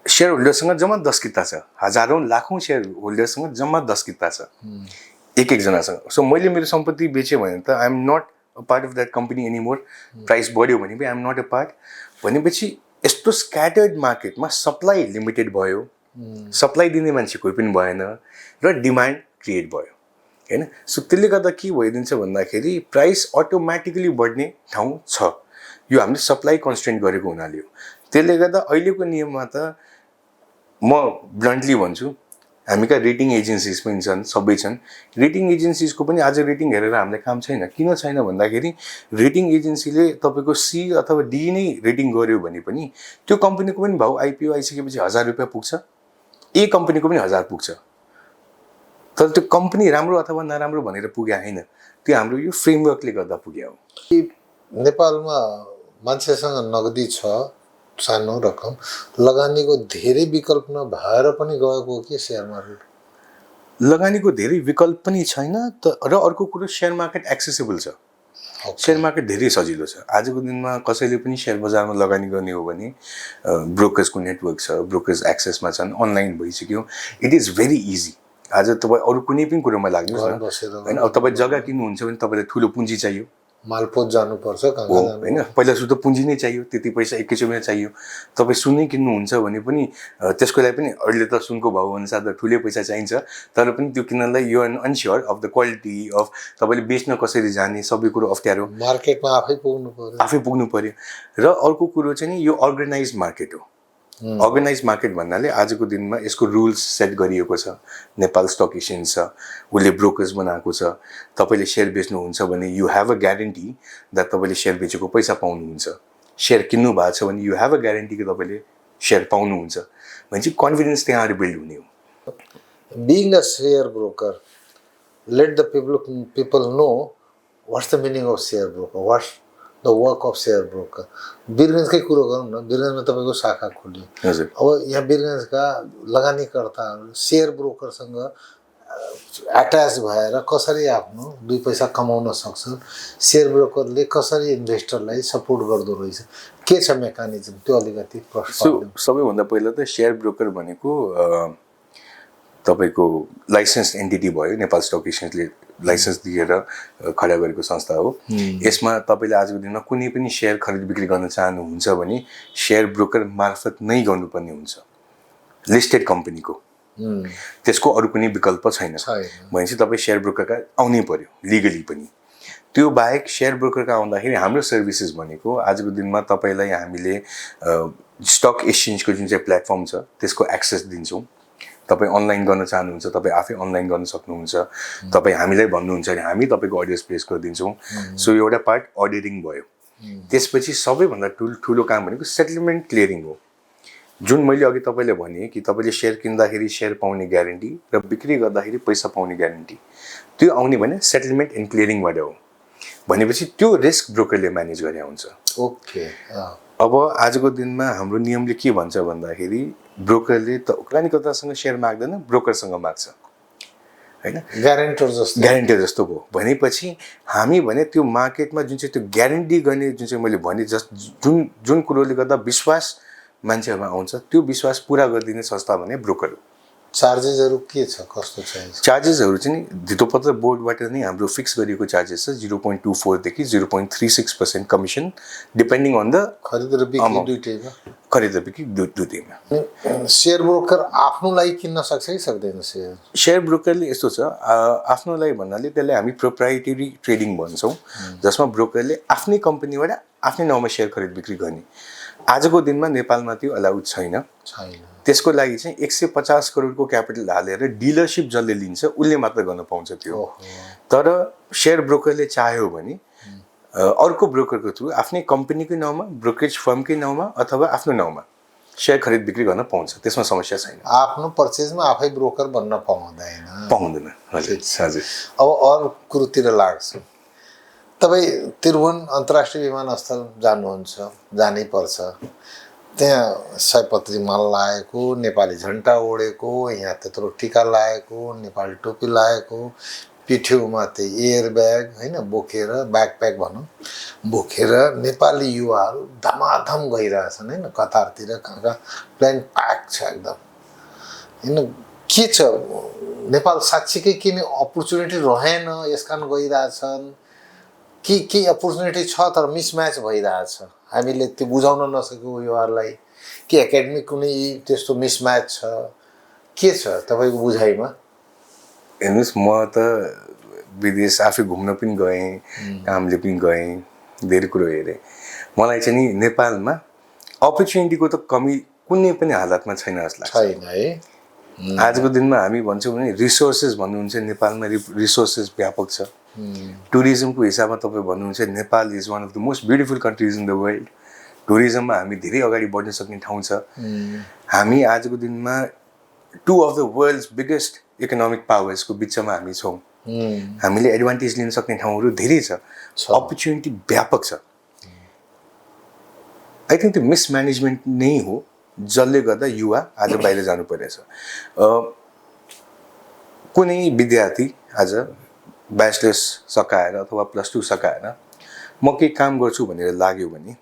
[SPEAKER 2] सेयर होल्डरसँग जम्मा 10 किता छ, हजारौँ लाखौँ सेयर होल्डरसँग जम्मा 10 किता छ एक जनासँग। सो मैले मेरो सम्पत्ति बेचेँ भने त I am not a part of that company anymore. Price बढ्यो भने पनि I am not a part. भनेपछि यस्तो स्क्याटर्ड मार्केटमा सप्लाई लिमिटेड भयो, सप्लाई दिने मान्छे कोही पनि भएन र डिमान्ड क्रिएट भयो। हैन। सो त्यसले गर्दा के भइदिन्छ भन्दाखेरि प्राइस अटोमेटिकली बढ्ने ठाउँ छ। यो हामीले सप्लाई कन्स्ट्रेन्ट गरेको हुनाले हो। त्यसले गर्दा अहिलेको नियममा त म ब्लन्टली भन्छु, हामी कहाँ रेटिङ एजेन्सिज पनि छन्, सबै छन्। रेटिङ एजेन्सिजको पनि आज रेटिङ हेरेर हामीलाई काम छैन। किन छैन भन्दाखेरि रेटिङ एजेन्सीले तपाईँको सी अथवा डी नै रेटिङ गर्यो भने पनि त्यो कम्पनीको पनि भाउ आइपिओ आइसकेपछि 1000 रुपियाँ पुग्छ, ए कम्पनीको पनि 1000 पुग्छ। तर त्यो कम्पनी राम्रो अथवा नराम्रो भनेर पुग्या होइन, त्यो हाम्रो यो फ्रेमवर्कले गर्दा पुग्या हो।
[SPEAKER 1] नेपालमा मान्छेसँग नगदी छ, सानो रकम, लगानीको धेरै विकल्प नभएर पनि गएको हो कि सेयर मार्केट?
[SPEAKER 2] लगानीको धेरै विकल्प पनि छैन र अर्को कुरो सेयर मार्केट एक्सेसिबल छ। सेयर मार्केट धेरै सजिलो छ। आजको दिनमा कसैले पनि सेयर बजारमा लगानी गर्ने हो भने ब्रोकर्सको नेटवर्क छ, ब्रोकर्स एक्सेसमा छन्, अनलाइन भइसक्यो। It is very easy. आज तपाईँ अरू कुनै पनि कुरोमा लाग्नुहोस् न, होइन, अब तपाईँ जग्गा किन्नुहुन्छ भने तपाईँलाई ठुलो पुँजी चाहियो,
[SPEAKER 1] मालपोत जानुपर्छ,
[SPEAKER 2] होइन, पहिला सुरु त पुँजी नै चाहियो, त्यति पैसा एकैचोटमा चाहियो। तपाईँ सुनै किन्नुहुन्छ भने पनि त्यसको लागि पनि अहिले त सुनको भाउ अनुसार त ठुलै पैसा चाहिन्छ, तर पनि त्यो किन्नलाई you are unsure of the quality of तपाईँले बेच्न कसरी जाने, सबै कुरो अप्ठ्यारो।
[SPEAKER 1] मार्केटमा आफै पुग्नु पर्यो।
[SPEAKER 2] र अर्को कुरो चाहिँ नि यो अर्गनाइज मार्केट हो। अर्गनाइज मार्केट भन्नाले आजको दिनमा यसको रुल्स सेट गरिएको छ। नेपाल स्टक एक्सचेन्ज छ, उसले ब्रोकर्स बनाएको छ। तपाईँले सेयर बेच्नुहुन्छ भने you have a guarantee that तपाईँले सेयर बेचेको पैसा पाउनुहुन्छ। सेयर किन्नु भएको छ भने यु हेभ अ ग्यारेन्टी कि तपाईँले सेयर पाउनुहुन्छ। भनेपछि कन्फिडेन्स त्यहाँ बिल्ड हुने हो।
[SPEAKER 1] Being a share broker, let the people know what's the meaning of share broker, what's the work of share broker. वीरगन्जकै कुरो गरौँ न, वीरगन्जमा तपाईँको शाखा खोल्यो।
[SPEAKER 2] हजुर।
[SPEAKER 1] अब यहाँ वीरगन्जका लगानीकर्ताहरू सेयर ब्रोकरसँग एट्याच भएर कसरी आफ्नो 2 पैसा कमाउन सक्छ, सेयर ब्रोकरले कसरी इन्भेस्टरलाई सपोर्ट गर्दो रहेछ, के छ मेकानिजम, त्यो अलिकति प्रश्न।
[SPEAKER 2] सबैभन्दा पहिला त सेयर ब्रोकर भनेको तपाईँको लाइसेन्स एन्टिटी भयो। नेपाल स्टक एक्सचेन्जले लाइसेन्स दिएर खडा गरेको संस्था हो। यसमा तपाईँले आजको दिनमा कुनै पनि सेयर खरिद बिक्री गर्न चाहनुहुन्छ भने सेयर ब्रोकर मार्फत नै गर्नुपर्ने हुन्छ, लिस्टेड कम्पनीको। त्यसको अरू कुनै विकल्प छैन। भनेपछि तपाईँ सेयर ब्रोकरका आउनै पर्यो, लिगली पनि। त्यो बाहेक सेयर ब्रोकरका आउँदाखेरि हाम्रो सर्भिसेस भनेको आजको दिनमा तपाईँलाई हामीले स्टक एक्सचेन्जको जुन चाहिँ प्लेटफर्म छ त्यसको एक्सेस दिन्छौँ। तपाईँ अनलाइन गर्न चाहनुहुन्छ, तपाईँ आफै अनलाइन गर्न सक्नुहुन्छ। तपाईँ हामीलाई भन्नुहुन्छ भने हामी तपाईँको अडियोस प्लेस गरिदिन्छौँ। सो एउटा पार्ट अडिटिङ भयो। त्यसपछि सबैभन्दा ठुलो काम भनेको सेटलमेन्ट क्लियरिङ हो। जुन मैले अघि तपाईँले भने कि तपाईँले सेयर किन्दाखेरि सेयर पाउने ग्यारेन्टी र बिक्री गर्दाखेरि पैसा पाउने ग्यारेन्टी, त्यो आउने भने सेटलमेन्ट एन्ड क्लियरिङबाट हो। भनेपछि त्यो रिस्क ब्रोकरले म्यानेज गरे हुन्छ।
[SPEAKER 1] ओके।
[SPEAKER 2] अब आजको दिनमा हाम्रो नियमले के भन्छ भन्दाखेरि ब्रोकरले त लगानीकर्तासँग सेयर माग्दैन, ब्रोकरसँग माग्छ, होइन, ग्यारेन्टर जस्तो भयो। भनेपछि हामी भने त्यो मार्केटमा जुन चाहिँ त्यो ग्यारेन्टी गर्ने जुन चाहिँ मैले भने जुन कुरोले गर्दा विश्वास मान्छेहरूमा आउँछ, त्यो विश्वास पुरा गरिदिने संस्था भने ब्रोकर हो।
[SPEAKER 1] चार्जेसहरू के छ, कस्तो छ?
[SPEAKER 2] चार्जेसहरू चाहिँ धितोपत्र बोर्डबाट नै हाम्रो फिक्स गरिएको चार्जेस छ। 0.24 देखि 0.36% कमिसन, डिपेन्डिङ अन द
[SPEAKER 1] खरिद र बिक्री दुईटैमा।
[SPEAKER 2] खरिद र बिक्री दुईटैमा।
[SPEAKER 1] सेयर ब्रोकर आफ्नो लागि किन्न सक्छ कि सक्दैन?
[SPEAKER 2] सेयर ब्रोकरले यस्तो छ, आफ्नो लागि भन्नाले त्यसलाई हामी प्रोप्राइटरी ट्रेडिङ भन्छौँ, जसमा ब्रोकरले आफ्नै कम्पनीबाट आफ्नै नाउँमा सेयर खरिद बिक्री गर्ने। आजको दिनमा नेपालमा त्यो अलाउड छैन। त्यसको लागि चाहिँ 150 करोडको क्यापिटल हालेर डिलरसिप जसले लिन्छ उसले मात्र गर्न पाउँछ त्यो। तर सेयर ब्रोकरले चाह्यो भने अर्को ब्रोकरको थ्रु आफ्नै कम्पनीकै नाउँमा, ब्रोकरेज फर्मकै नाउँमा अथवा आफ्नो नाउँमा सेयर खरिद बिक्री गर्न पाउँछ। त्यसमा समस्या छैन।
[SPEAKER 1] आफ्नो पर्चेजमा आफै ब्रोकर बन्न
[SPEAKER 2] पाउँदैन। हजुर।
[SPEAKER 1] अब अरू कुरोतिर लाग्छ। तपाईँ त्रिभुवन अन्तर्राष्ट्रिय विमानस्थल जानुहुन्छ, जानै पर्छ। त्यहाँ सयपत्री माल लगाएको, नेपाली झन्डा ओढेको, यहाँ त्यत्रो टिका लगाएको, नेपाली टोपी लगाएको, पिठ्यौमा त्यही एयर ब्याग, होइन, बोकेर, ब्याकप्याक भनौँ, बोकेर नेपाली युवाहरू धमाधम गइरहेछन्, होइन, कतारतिर कहाँ प्लेन प्याक छ एकदम, होइन। के छ नेपाल साँच्चीकै किन अपर्च्युनिटी रहेन यस कारण गइरहेछन् के अपर्च्युनिटी छ तर मिसम्याच भइरहेछ? हामीले त्यो बुझाउन नसकेको युवाहरूलाई कि एकाडेमिक कुनै त्यस्तो मिसम्याच छ, के छ तपाईँको बुझाइमा?
[SPEAKER 2] हेर्नुहोस्, म त विदेश आफै घुम्न पनि गएँ, कामले पनि गएँ, धेरै कुरो हेरेँ। मलाई चाहिँ नि नेपालमा अपर्च्युनिटीको त कमी कुनै पनि हालतमा छैन जस्तो लाग्छ।
[SPEAKER 1] छैन है।
[SPEAKER 2] आजको दिनमा हामी भन्छौँ भने रिसोर्सेस भन्नुहुन्छ नेपालमा रिसोर्सेस व्यापक छ। टुरिज्मको हिसाबमा तपाईँ भन्नुहुन्छ Nepal is one of the most beautiful countries in the world. टुरिज्ममा हामी धेरै अगाडि बढ्न सक्ने ठाउँ छ। हामी आजको दिनमा 2 of the world's biggest economic पावर्सको बिचमा हामी छौँ। हामीले एडभान्टेज लिन सक्ने ठाउँहरू धेरै छ, अपर्च्युनिटी व्यापक छ। आई थिङ्क त्यो मिसम्यानेजमेन्ट नै हो जसले गर्दा युवा आज बाहिर जानु परेछ। कुनै विद्यार्थी आज ब्याचलर्स सकाएर अथवा +2 सकाएर म केही काम गर्छु भनेर लाग्यो भने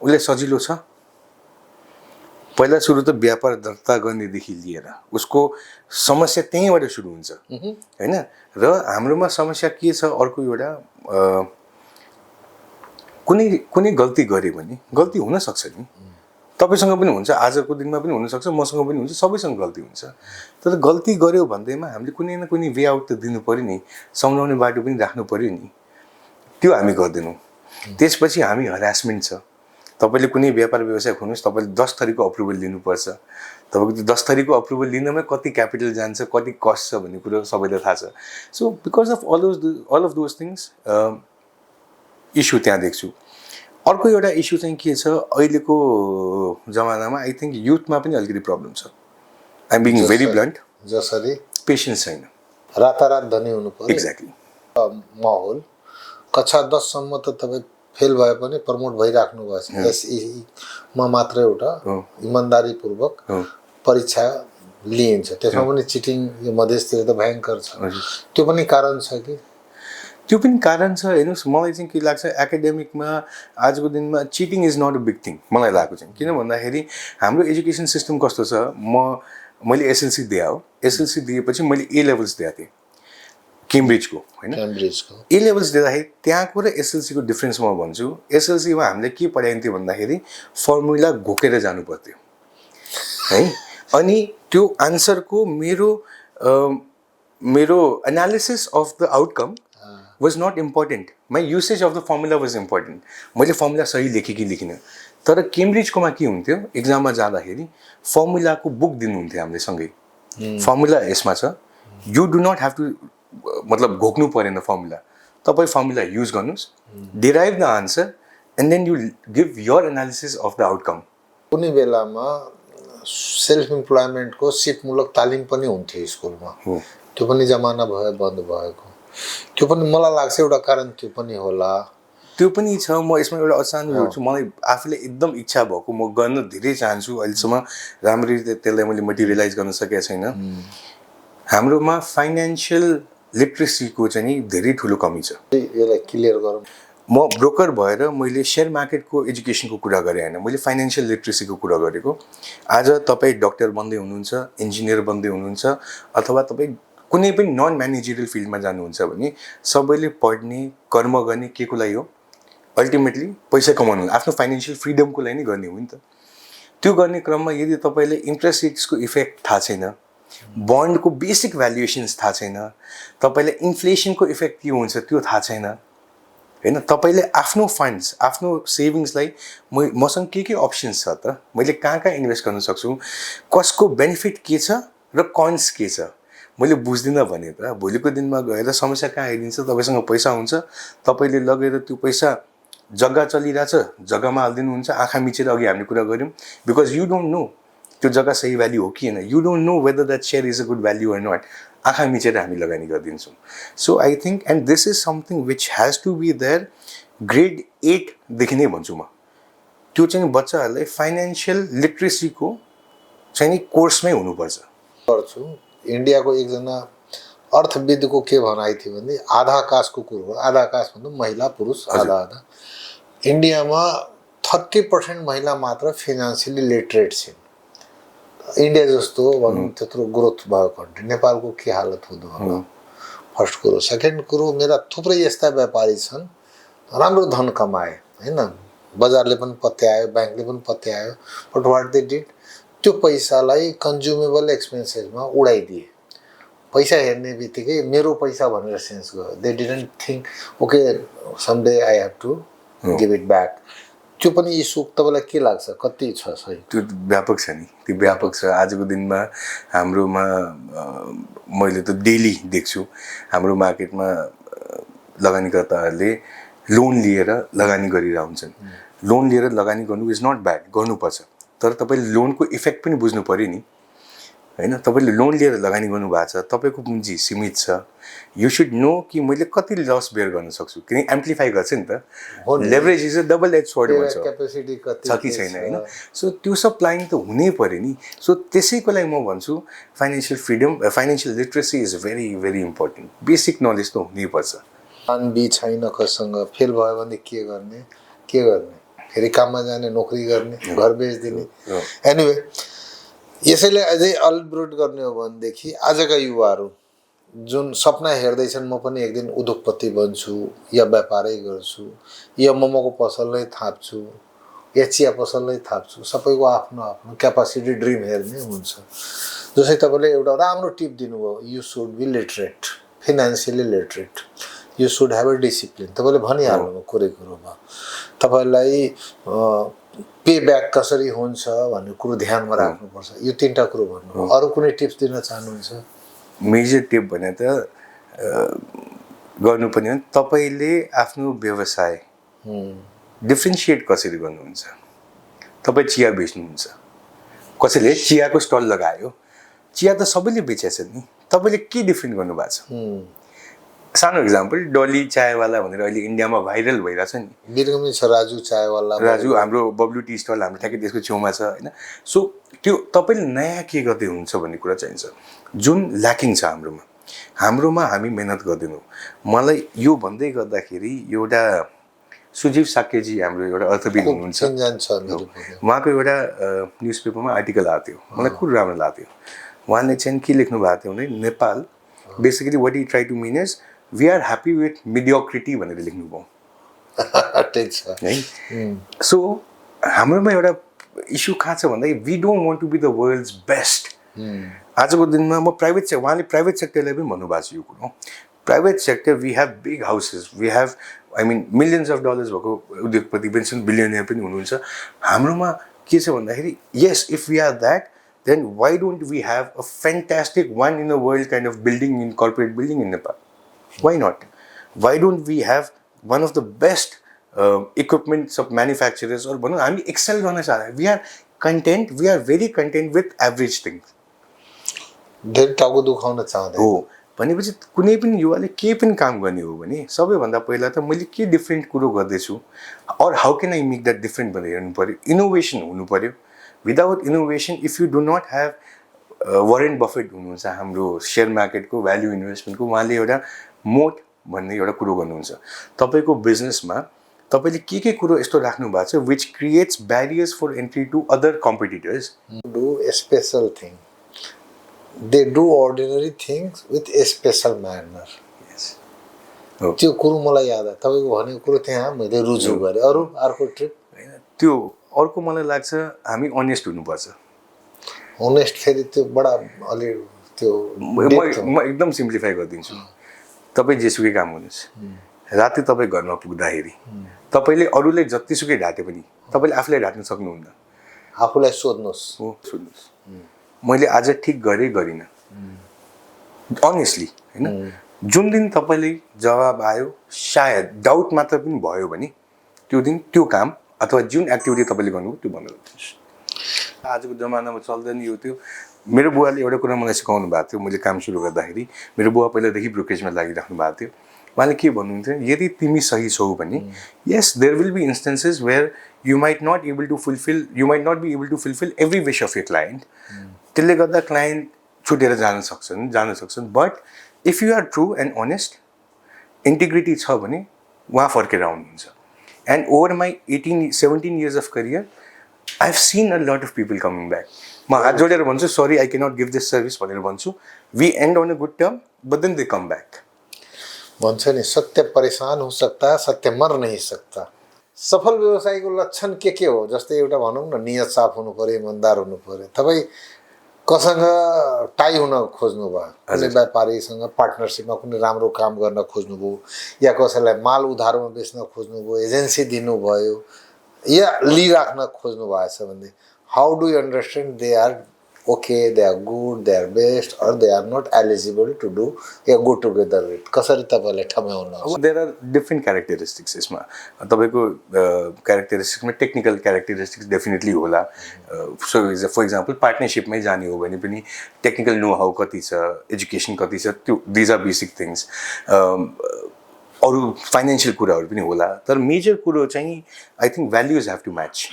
[SPEAKER 2] उसले सजिलो छ। पहिला सुरु त व्यापार दर्ता गर्नेदेखि लिएर उसको समस्या त्यहीँबाट सुरु हुन्छ होइन। र हाम्रोमा समस्या के छ, अर्को एउटा कुनै गल्ती गऱ्यो भने गल्ती हुन सक्छ नि, तपाईसँग पनि हुन्छ, आजको दिनमा पनि हुनसक्छ, मसँग पनि हुन्छ, सबैसँग गल्ती हुन्छ। तर गल्ती गर्यो भन्दैमा हामीले कुनै न कुनै वे आउट त दिनु पऱ्यो नि, सम्झाउने बाटो पनि राख्नु पऱ्यो नि, त्यो हामी गर्दैनौँ। त्यसपछि हामी हरासमेन्ट छ। तपाईँले कुनै व्यापार व्यवसाय खोल्नुहोस्, तपाईँले 10 थरीको अप्रुभल लिनुपर्छ। तपाईँको त्यो 10 थरीको अप्रुभल लिनमै कति क्यापिटल जान्छ, कति कस्ट छ भन्ने कुरो सबैलाई थाहा छ। So because of all of those things issue त्यहाँ देख्छु। अर्को एउटा इस्यु चाहिँ के छ, अहिलेको जमानामा आई थिङ्क युथमा पनि अलिकति प्रब्लम छ। I am being very blunt.
[SPEAKER 1] जसरी पेसेन्स
[SPEAKER 2] छैन,
[SPEAKER 1] रातारात धनी हुनु पर्यो।
[SPEAKER 2] एक्ज्याक्टली।
[SPEAKER 1] माहौल कक्षा 10 सम्म त तपाईँ फेल भए पनि प्रमोट भइराख्नु भएको छ। एसईमा मात्र एउटा इमान्दारीपूर्वक परीक्षा लिइन्छ, त्यसमा पनि चिटिङ यो मधेसतिर त भयङ्कर छ। त्यो पनि कारण छ कि?
[SPEAKER 2] त्यो पनि कारण छ। हेर्नुहोस्, मलाई चाहिँ के लाग्छ, एकाडेमिकमा आजको दिनमा cheating is not a big thing मलाई लागेको चाहिँ। किन भन्दाखेरि हाम्रो एजुकेसन सिस्टम कस्तो छ, मैले एसएलसी दिएँ हो, एसएलसी दिएपछि मैले ए लेभल्स दिएको थिएँ केम्ब्रिजको होइन। ए लेभल्स दिँदाखेरि त्यहाँको र एसएलसीको डिफ्रेन्स म भन्छु। एसएलसीमा हामीले के पढाइन्थ्यो भन्दाखेरि फर्मुला घोकेर जानु पर्थ्यो है, अनि त्यो आन्सरको मेरो analysis of the outcome was not important. My usage of the formula was important. मैले फर्मुला सही लेखेँ कि लेखिनँ। तर केम्ब्रिजकोमा के हुन्थ्यो, इक्जाममा जाँदाखेरि फर्मुलाको बुक दिनुहुन्थ्यो हामीले सँगै। फर्मुला यसमा छ, you do not have to मतलब घोक्नु परेन फर्मुला, तपाईँ फर्मुला युज गर्नुहोस्, derive the answer and then you give your analysis of the outcome.
[SPEAKER 1] कुनै बेलामा सेल्फ इम्प्लोइमेन्टको सिपमूलक तालिम पनि हुन्थ्यो स्कुलमा, त्यो पनि जमाना भयो बन्द भएको। त्यो पनि मलाई लाग्छ एउटा कारण त्यो पनि होला।
[SPEAKER 2] त्यो पनि छ। म यसमा एउटा अचानक हेर्छु, मलाई आफूले एकदम इच्छा भएको, म गर्न धेरै चाहन्छु, अहिलेसम्म राम्ररी त्यसलाई मैले मटेरियलाइज गर्न सकेको छैन। हाम्रोमा फाइनेन्सियल लिट्रेसीको चाहिँ धेरै ठुलो कमी छ।
[SPEAKER 1] यसलाई क्लियर गरौँ।
[SPEAKER 2] म ब्रोकर भएर मैले सेयर मार्केटको एजुकेसनको कुरा गरेँ होइन, मैले फाइनेन्सियल लिट्रेसीको कुरा गरेको। आज तपाईँ डक्टर बन्दै हुनुहुन्छ, इन्जिनियर बन्दै हुनुहुन्छ, अथवा तपाईँ कुनै पनि नन म्यानेजरियल फिल्डमा जानुहुन्छ भने सबैले पढ्ने कर्म गर्ने के को लागि हो, अल्टिमेटली पैसा कमाउनु, आफ्नो फाइनेन्सियल फ्रिडमको लागि नै गर्ने हो नि त। त्यो गर्ने क्रममा यदि तपाईँले इन्ट्रेस्ट रेट्सको इफेक्ट थाहा छैन, बन्डको बेसिक भ्यालुएसन्स थाहा छैन, तपाईँलाई इन्फ्लेसनको इफेक्ट के हुन्छ त्यो थाहा छैन होइन, तपाईँले आफ्नो फन्ड्स, आफ्नो सेभिङ्सलाई मसँग के अप्सन्स छ त, मैले कहाँ इन्भेस्ट गर्न सक्छु, कसको बेनिफिट के छ र कन्स के छ मैले बुझ्दिनँ भने त भोलिको दिनमा गएर समस्या कहाँ आइदिन्छ। तपाईँसँग पैसा हुन्छ, तपाईँले लगेर त्यो पैसा जग्गा चलिरहेछ जग्गामा हालिदिनुहुन्छ, आँखा मिचेर अघि हामीले कुरा गऱ्यौँ, बिकज यु डोन्ट नो त्यो जग्गा सही भ्याल्यु हो कि होइन, you don't know whether that share is a good value or not, आँखा मिचेर हामी लगानी गरिदिन्छौँ। So I think and this is something which has to be there grade 8देखि नै भन्छु म। त्यो चाहिँ बच्चाहरूलाई फाइनेन्सियल लिट्रेसीको चाहिँ नि कोर्समै हुनुपर्छ।
[SPEAKER 1] गर्छु। इन्डियाको एकजना अर्थविदको के भनाइ थियो भने आधा आकाशको कुरो, आधा आकाश भन्दा महिला पुरुष आधा आधा। इन्डियामा 30% महिला मात्र फाइनेन्सियली लिटरेट छिन्। इन्डिया जस्तो भनौँ त्यत्रो ग्रोथ भएको कन्ट्री, नेपालको के हालत हुँदो होला, फर्स्ट कुरो। सेकेन्ड कुरो, मेरा थुप्रै यस्ता व्यापारी छन् राम्रो धन कमाए होइन, बजारले पनि पत्यायो, ब्याङ्कले पनि पत्यायो, बट वाट दे डिड, त्यो पैसालाई कन्ज्युमेबल एक्सपेन्सेसमा उडाइदिए। पैसा हेर्ने बित्तिकै मेरो पैसा भनेर सेन्स गयो. They didn't think okay someday I have to give it back. त्यो पनि इस्यु तपाईँलाई के लाग्छ कति छ सही?
[SPEAKER 2] त्यो व्यापक छ नि, त्यो व्यापक छ. आजको दिनमा हाम्रोमा मैले त डेली देख्छु हाम्रो मार्केटमा लगानीकर्ताहरूले लोन लिएर लगानी गरिरहेका हुन्छन्. लोन लिएर लगानी गर्नु इज नट ब्याड, गर्नुपर्छ. तर तपाईँले लोनको इफेक्ट पनि बुझ्नु पऱ्यो नि होइन. तपाईँले लोन लिएर लगानी गर्नुभएको छ, तपाईँको पुँजी सीमित छ. यु सुड नो कि मैले कति लस बेयर गर्न सक्छु, किन एम्प्लिफाई गर्छ नि त. Leverage is a double edge sword भन्छ,
[SPEAKER 1] क्यापेसिटी कति
[SPEAKER 2] छ कि छैन होइन. सो त्यो सब प्लानिङ त हुनै पऱ्यो नि. सो त्यसैको लागि म भन्छु financial freedom, financial literacy is very very important. Basic knowledge त हुनैपर्छ.
[SPEAKER 1] प्लान बी छैन कसँग, फेल भयो भने के गर्ने, फेरि काममा जाने, नोकरी गर्ने, घर बेचिदिने. एनिवे यसैले अझै अल्ब्रुट गर्ने हो भनेदेखि आजका युवाहरू जुन सपना हेर्दैछन् म पनि एक दिन उद्योगपति बन्छु या व्यापारै गर्छु या मोमोको पसल नै थाप्छु या चिया पसल नै थाप्छु, सबैको आफ्नो आफ्नो क्यापासिटी ड्रिम हेर्ने हुन्छ. जसै तपाईँले एउटा राम्रो टिप दिनुभयो, you should be literate, financially literate, you should have a discipline. तपाईँले भनिहाल्नुभयो कुरोमा. तपाईँलाई पे ब्याक कसरी हुन्छ भन्ने कुरो ध्यानमा राख्नुपर्छ. यो 3टा कुरो भन्नुभयो. अरू कुनै टिप्स दिन चाहनुहुन्छ?
[SPEAKER 2] मेजर टिप भने त गर्नुपर्ने हो तपाईँले आफ्नो व्यवसाय डिफ्रेन्सिएट कसरी गर्नुहुन्छ. तपाईँ चिया बेच्नुहुन्छ, कसैले चियाको स्टल लगायो, चिया त सबैले बेचेछ नि, तपाईँले के डिफ्रेन्ट गर्नुभएको छ. सानो इक्जाम्पल, डली चायवाला भनेर अहिले इन्डियामा भाइरल भइरहेछ नि.
[SPEAKER 1] बिरगमी छ राजु चायवाला,
[SPEAKER 2] राजु हाम्रो बब्लु टी स्टल हाम्रो ठ्याक्कै त्यसको छेउमा छ होइन. सो त्यो तपाईँले नयाँ के गर्दै हुनुहुन्छ भन्ने कुरा चाहिन्छ, जुन ल्याकिङ छ हाम्रोमा हामी मेहनत गर्दैनौँ. मलाई यो भन्दै गर्दाखेरि एउटा सुजीव साक्यजी हाम्रो एउटा अर्थविद हुनुहुन्छ, उहाँको एउटा न्युज पेपरमा आर्टिकल आएको थियो, मलाई खुब राम्रो लाग्थ्यो. उहाँले चाहिँ के लेख्नु भएको थियो भने Nepal basically what you try to mean is we are happy with mediocrity भनेर लेख्नुभयो है. सो हाम्रोमा एउटा इस्यु कहाँ छ भन्दा we don't want to be the world's best. आजको दिनमा म उहाँले प्राइभेट सेक्टरलाई पनि भन्नुभएको छ यो कुरो. Private sector we have big houses, we have millions of dollars भएको उद्योगपति पनि छन्, बिलियनियर पनि हुनुहुन्छ. हाम्रोमा के छ भन्दाखेरि yes if we are that then why don't we have a fantastic one in the world kind of building, in corporate building in Nepal? Why not? Why don't we have one of the best equipments of manufacturers? Or हामी excel गर्न चाहन्छ. We are content, we are very content with average things.
[SPEAKER 1] धेरै टाउको दुखाउन चाहँदैन
[SPEAKER 2] हो भनेपछि कुनै पनि युवाले केही पनि काम गर्ने हो भने सबैभन्दा पहिला त मैले के डिफ्रेन्ट कुरो गर्दैछु और how can I make that different भनेर हेर्नु पऱ्यो. इनोभेसन हुनु पऱ्यो. Without innovation if you do not have Warren Buffett हुनुहुन्छ हाम्रो सेयर मार्केटको भ्याल्यु इन्भेस्टमेन्टको, उहाँले एउटा मोट भन्ने एउटा कुरो गर्नुहुन्छ. तपाईँको बिजनेसमा तपाईँले के कुरो यस्तो राख्नु भएको छ which creates barriers for entry to other competitors.
[SPEAKER 1] Do special thing, they do ordinary things with a special manner. त्यो कुरो मलाई याद आयो, तपाईँको भनेको कुरो त्यहाँ मैले रुजु गरेँ. अरू अर्को ट्रिप
[SPEAKER 2] होइन, त्यो अर्को मलाई लाग्छ हामी अनेस्ट हुनुपर्छ.
[SPEAKER 1] अनेस्ट फेरि त्यो बडा अलि त्यो
[SPEAKER 2] म एकदम सिम्प्लिफाई गरिदिन्छु. तपाईँ जेसुकै काम गर्नुहोस्, राति तपाईँ घरमा पुग्दाखेरि तपाईँले अरूलाई जतिसुकै ढाँटे पनि तपाईँले आफूलाई ढाँट्न सक्नुहुन्न.
[SPEAKER 1] आफूलाई सोध्नुहोस्,
[SPEAKER 2] सोध्नुहोस् मैले आज ठिक गरेँ गरिनँ अनेस्टली होइन. जुन दिन तपाईँले जवाब आयो, सायद डाउट मात्र पनि भयो भने त्यो दिन त्यो काम अथवा जुन एक्टिभिटी तपाईँले गर्नुभयो त्यो बन्द गरिदिनुहोस्. आजको जमानामा चल्दैन यो. त्यो मेरो बुवाले एउटा कुरा मलाई सिकाउनु भएको थियो. मैले काम सुरु गर्दाखेरि मेरो बुवा पहिलादेखि ब्रोकरेजमा लागिराख्नु भएको थियो. उहाँले के भन्नुहुन्थ्यो, यदि तिमी सही छौ भने yes there will be instances where you might not be able to fulfil every wish of your client. त्यसले गर्दा क्लाइन्ट छुटेर जान सक्छन्. But if you are true and honest, integrity छ भने उहाँ फर्केर आउनुहुन्छ. And over my 17 years of career, I've seen a lot of people coming back. म हात जोडेर भन्छु sorry I cannot give this service भनेर भन्छु. We end on a good term but then they come back.
[SPEAKER 1] भन्छ नि सत्य परेशान हो सकता है, सत्य मर नहीं सकता. सफल व्यवसायको लक्षण के हो? जस्तै एउटा भनौँ न, नियत साफ हुनु पऱ्यो, इमान्दार हुनु पऱ्यो. तपाईँ कसँग टाई हुन खोज्नुभयो, कुनै व्यापारीसँग पार्टनरसिपमा कुनै राम्रो काम गर्न खोज्नुभयो, या कसैलाई माल उधारोमा बेच्न खोज्नुभयो, एजेन्सी दिनुभयो, या लिइराख्न खोज्नु भएछ भने how do you understand they are okay, they are good, they are best, or they are not eligible to do या गो टुगेदर विथ, कसरी तपाईँले ठम्याउनुहुन्छ?
[SPEAKER 2] देयर आर डिफ्रेन्ट क्यारेक्टरिस्टिक्स यसमा। तपाईँको क्यारेक्टरिस्टिक्समा टेक्निकल क्यारेक्टरिस्टिक्स डेफिनेटली होला। सो फर इक्जाम्पल पार्टनरसिपमै जाने हो भने पनि टेक्निकल नो हाउ कति छ, एजुकेसन कति छ, त्यो दिज आर बेसिक थिङ्स। अरू फाइनेन्सियल कुराहरू पनि होला, तर मेजर कुरो चाहिँ I think values have to match.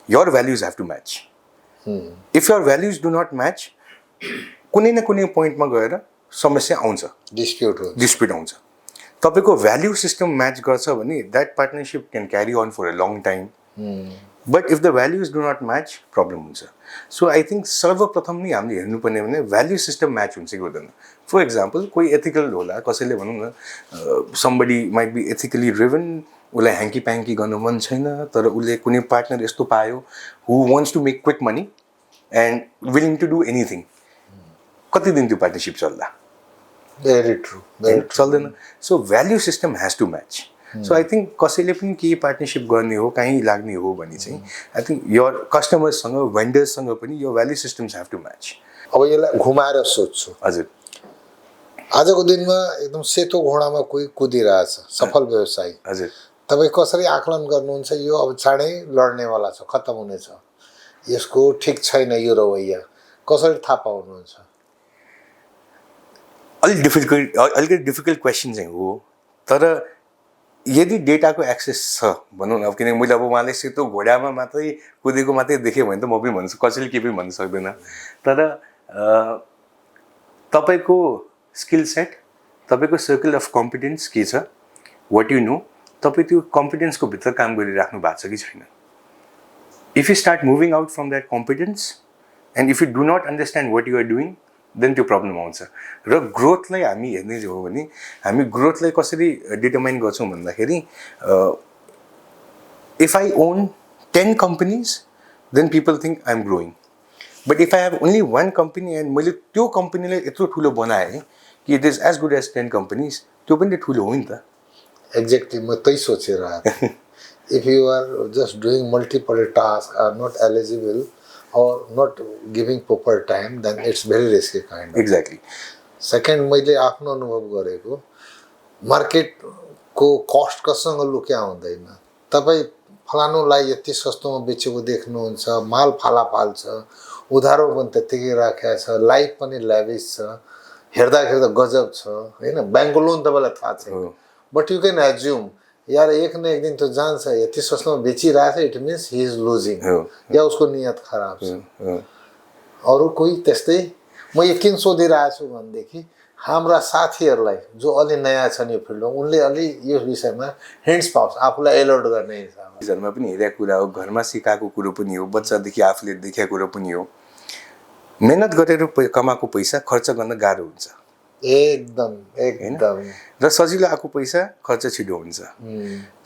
[SPEAKER 2] Your values have to match. If your values do not match, कुनै न कुनै पोइन्टमा गएर समस्या आउँछ, डिस्प्युट आउँछ। तपाईँको भ्याल्यु सिस्टम म्याच गर्छ भने that partnership can carry on for a long time. But if the values do not match, problem हुन्छ। सो आई थिङ्क सर्वप्रथम नै हामीले हेर्नुपर्ने भने भ्याल्यु सिस्टम म्याच हुन्छ कि हुँदैन। फर इक्जाम्पल कोही एथिकल होला, कसैले भनौँ न somebody might be ethically driven, उसलाई ह्याङ्की प्याङ्की गर्नु मन छैन, तर उसले कुनै पार्टनर यस्तो पायो who wants to make quick money and willing to do anything, कति दिन त्यो पार्टनरसिप चल्ला?
[SPEAKER 1] भेरी ट्रु,
[SPEAKER 2] चल्दैन। So value system has to match. So I think कसैले पनि केही पार्टनरसिप गर्ने हो, कहीँ लाग्ने हो भने चाहिँ आई थिङ्क योर कस्टमर्ससँग, भेन्डर्ससँग पनि यो value systems have to match.
[SPEAKER 1] अब यसलाई घुमाएर सोध्छु,
[SPEAKER 2] हजुर,
[SPEAKER 1] आजको दिनमा एकदम सेतो घोडामा कोही कुदिरहेछ, सफल व्यवसायी,
[SPEAKER 2] हजुर,
[SPEAKER 1] तपाईँ कसरी आकलन गर्नुहुन्छ यो अब चाँडै लड्नेवाला छ, खत्तम हुनेछ, यसको ठिक छैन यो रवैया, कसरी थाहा पाउनुहुन्छ?
[SPEAKER 2] अलिकति डिफिकल्ट क्वेसन चाहिँ हो, तर यदि डेटाको एक्सेस छ भनौँ न, अब किनकि मैले अब उहाँले सेतो घोडामा मात्रै कुदेको मात्रै देखेँ भने त म पनि भन्छु, कसैले केही पनि भन्न सक्दैन। तर तपाईँको स्किल सेट, तपाईँको सर्कल अफ कम्पिटेन्स के छ, वाट यु नो, तपाईँ त्यो कम्पिटेन्सको भित्र काम गरिराख्नु भएको छ कि छैन। If you start moving out from that competence and if you do not understand what you are doing, then त्यो प्रब्लम आउँछ। र ग्रोथलाई हामी हेर्ने हो भने हामी ग्रोथलाई कसरी डिटर्माइन गर्छौँ भन्दाखेरि if I own 10 companies then people think I am growing. But if I have only 1 company and मैले त्यो कम्पनीलाई यत्रो ठुलो बनाएँ कि it is as good as 10 companies, त्यो पनि ठुलो हो नि त।
[SPEAKER 1] एक्ज्याक्टली, म त्यही सोचिरहेको थिएँ। If you are just doing multiple task, are not eligible or not giving proper time, then it's very risky kind of.
[SPEAKER 2] Exactly.
[SPEAKER 1] Second, मैले आफ्नो अनुभव गरेको मार्केटको कस्ट कसँग लुक्या हुँदैन। तपाईँ फलानुलाई यति सस्तोमा बेचेको देख्नुहुन्छ, माल फालाफाल छ, उधारो पनि त्यत्तिकै राखेको छ, लाइफ पनि ल्याभिस छ, हेर्दा गजब छ होइन, ब्याङ्कको लोन तपाईँलाई थाहा छैन, बट यु क्यान एज्युम यार एक न एक दिन त जान्छ, यति सस्तोमा बेचिरहेछ, it means he is losing, या उसको नियत खराब छ। अरू कोही त्यस्तै म यो किन सोधिरहेको छु भनेदेखि हाम्रा साथीहरूलाई जो अलि नयाँ छन् यो फिल्डमा, उनले अलि यो विषयमा हिन्ट्स पाउँछ, आफूलाई एलर्ट गर्ने हिसाबमा।
[SPEAKER 2] घरमा पनि हेरेको कुरा हो, घरमा सिकाएको कुरो पनि हो, बच्चादेखि आफूले देखेको कुरो पनि हो। मेहनत गरेर कमाएको पैसा खर्च गर्न गाह्रो हुन्छ,
[SPEAKER 1] एकदम एकदम,
[SPEAKER 2] र सजिलो आएको पैसा खर्च छिटो हुन्छ।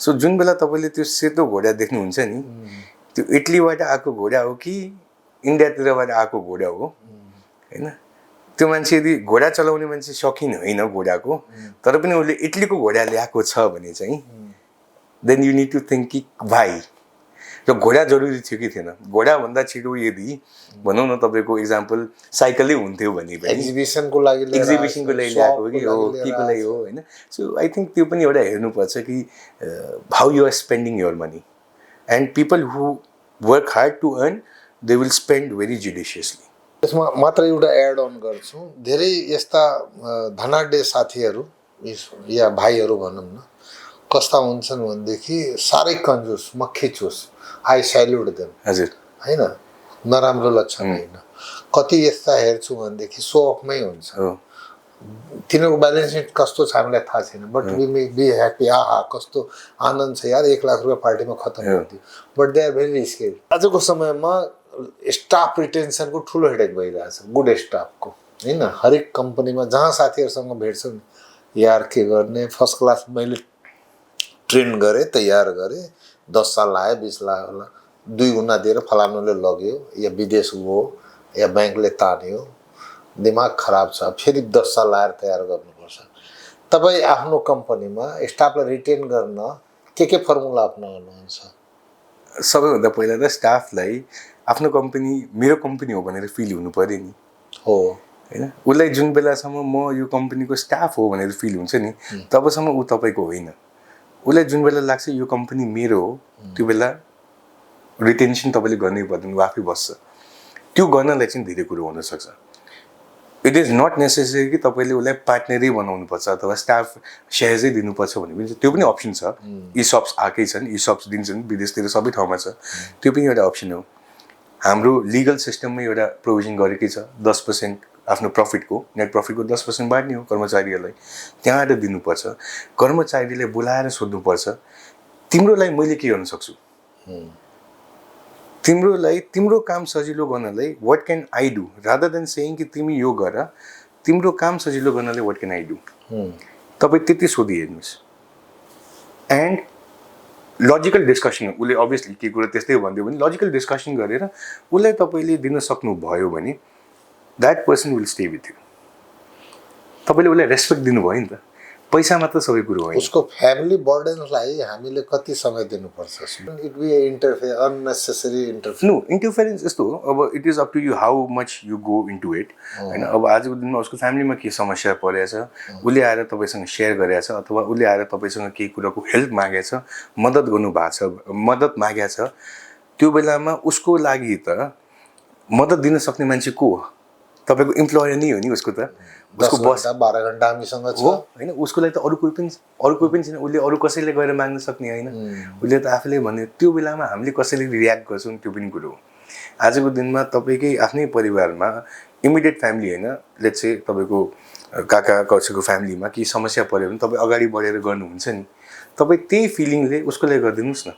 [SPEAKER 2] सो जुन बेला तपाईँले त्यो सेतो घोडा देख्नुहुन्छ नि, त्यो इटलीबाट आएको घोडा हो कि इन्डियातिरबाट आएको घोडा हो होइन, त्यो मान्छे यदि घोडा चलाउने मान्छे सकिन होइन घोडाको, तर पनि उसले इटलीको घोडा ल्याएको छ भने चाहिँ then you need to think कि भाइ र घोडा जरुरी थियो कि थिएन। घोडाभन्दा छिटो यदि भनौँ न तपाईँको इक्जाम्पल साइकलै हुन्थ्यो भने पनि
[SPEAKER 1] एक्जिबिसनको लागि
[SPEAKER 2] ल्याएको कि हो के को लागि हो होइन। सो आई थिङ्क त्यो पनि एउटा हेर्नुपर्छ कि how you are spending your money, and people who work hard to earn they will spend very judiciously.
[SPEAKER 1] यसमा मात्र एउटा एड अन गर्छु, धेरै यस्ता धनाढ्य साथीहरू या भाइहरू भनौँ न कस्ता हुन्छन् भनेदेखि साह्रै कन्जुस, मक्खी चुस, आई स्याल्युट देम,
[SPEAKER 2] हजुर
[SPEAKER 1] होइन, नराम्रो लक्षण होइन। कति यस्ता हेर्छु भनेदेखि सो अफमै हुन्छ, तिनीहरूको ब्यालेन्स सिट कस्तो छ हामीलाई थाहा छैन, but we may be happy, आहा कस्तो आनन्द छ यार, 1 लाख रुपियाँ पार्टीमा खत्तम हुन्थ्यो, but they are very risky. आजको समयमा स्टाफ रिटेन्सनको ठुलो हेडेक भइरहेछ, गुड स्टाफको होइन। हरेक कम्पनीमा जहाँ साथीहरूसँग भेट्छौँ नि, यार के गर्ने, फर्स्ट क्लास मैले ट्रेन गरेँ, तयार गरेँ, 10 साल लाग्यो, 20 लाख होला, 2 गुणा दिएर फलानुले लग्यो या विदेश गयो, या ब्याङ्कले तान्यो, दिमाग खराब छ, फेरि 10 साल लाएर तयार गर्नुपर्छ। तपाईँ आफ्नो कम्पनीमा स्टाफलाई रिटेन गर्न के फर्मुला अपनाउनुहुन्छ?
[SPEAKER 2] सबैभन्दा पहिला त स्टाफलाई आफ्नो कम्पनी मेरो कम्पनी हो भनेर फिल हुनु पर्यो नि।
[SPEAKER 1] हो
[SPEAKER 2] हैन, उसलाई जुन बेलासम्म म यो कम्पनीको स्टाफ हो भनेर फिल हुन्छ नि, तबसम्म ऊ तपाईँको होइन। उसलाई जुन बेला लाग्छ यो कम्पनी मेरो हो, त्यो बेला रिटेन्सन तपाईँले गर्नै पर्दैन, ऊ आफै बस्छ। त्यो गर्नलाई चाहिँ धेरै कुरो हुनसक्छ। इट इज नट नेसेसरी कि तपाईँले उसलाई पार्टनरै बनाउनुपर्छ अथवा स्टाफ सेयर्सै दिनुपर्छ भने पनि त्यो पनि अप्सन छ। इसप्स आएकै छन्, इसप्स दिन्छन्, विदेशतिर सबै ठाउँमा छ, त्यो पनि एउटा अप्सन हो। हाम्रो लिगल सिस्टममै एउटा प्रोभिजन गरेकै छ, 10% आफ्नो प्रफिटको, नेट प्रफिटको 10% बाँड्ने हो कर्मचारीहरूलाई, त्यहाँबाट दिनुपर्छ। कर्मचारीले बोलाएर सोध्नुपर्छ तिम्रोलाई मैले के गर्न सक्छु, तिम्रोलाई तिम्रो काम सजिलो गर्नलाई what can I do, rather than saying कि तिमी यो गर, तिम्रो काम सजिलो गर्नलाई व्हाट क्यान आई डू, तपाईँ त्यति सोधिहेर्नुहोस्। एन्ड लजिकल डिस्कसन, उसले अभियसली के कुरा त्यस्तै भनिदियो भने लजिकल डिस्कसन गरेर उसलाई तपाईँले दिन सक्नुभयो भने that person will stay with you. तपाईँले उसलाई रेस्पेक्ट दिनुभयो नि त, पैसा मात्र सबै कुरो होइन।
[SPEAKER 1] उसको फ्यामिली बर्डनलाई हामीले कति समय दिनुपर्छ? It be interfere, unnecessary interfere.
[SPEAKER 2] No interference यस्तो हो, अब it is up to you how much you go into it होइन। अब आजको दिनमा उसको फ्यामिलीमा के समस्या परेको छ, उसले आएर तपाईँसँग सेयर गरेको छ अथवा उसले आएर तपाईँसँग केही कुराको हेल्प मागेको छ, मद्दत गर्नुभएको छ, मद्दत मागेको छ, त्यो बेलामा उसको लागि त मद्दत दिन सक्ने मान्छे को हो? तपाईँको इम्प्लोयर नै हो नि उसको त। उसको बस
[SPEAKER 1] 12 घण्टा हामीसँग छ
[SPEAKER 2] हो होइन, उसको लागि त अरू कोही पनि छैन, उसले अरू कसैले गएर माग्न सक्ने होइन, उसले त आफूले भन्ने। त्यो बेलामा हामीले कसैले रियाक्ट गर्छौँ त्यो पनि कुरो हो। आजको दिनमा तपाईँकै आफ्नै परिवारमा इमिडिएट फ्यामिली होइन, लेट्स से तपाईँको काका कसैको फ्यामिलीमा केही समस्या पऱ्यो भने तपाईँ अगाडि बढेर गर्नुहुन्छ नि, तपाईँ त्यही फिलिङले उसको लागि गरिदिनुहोस् न।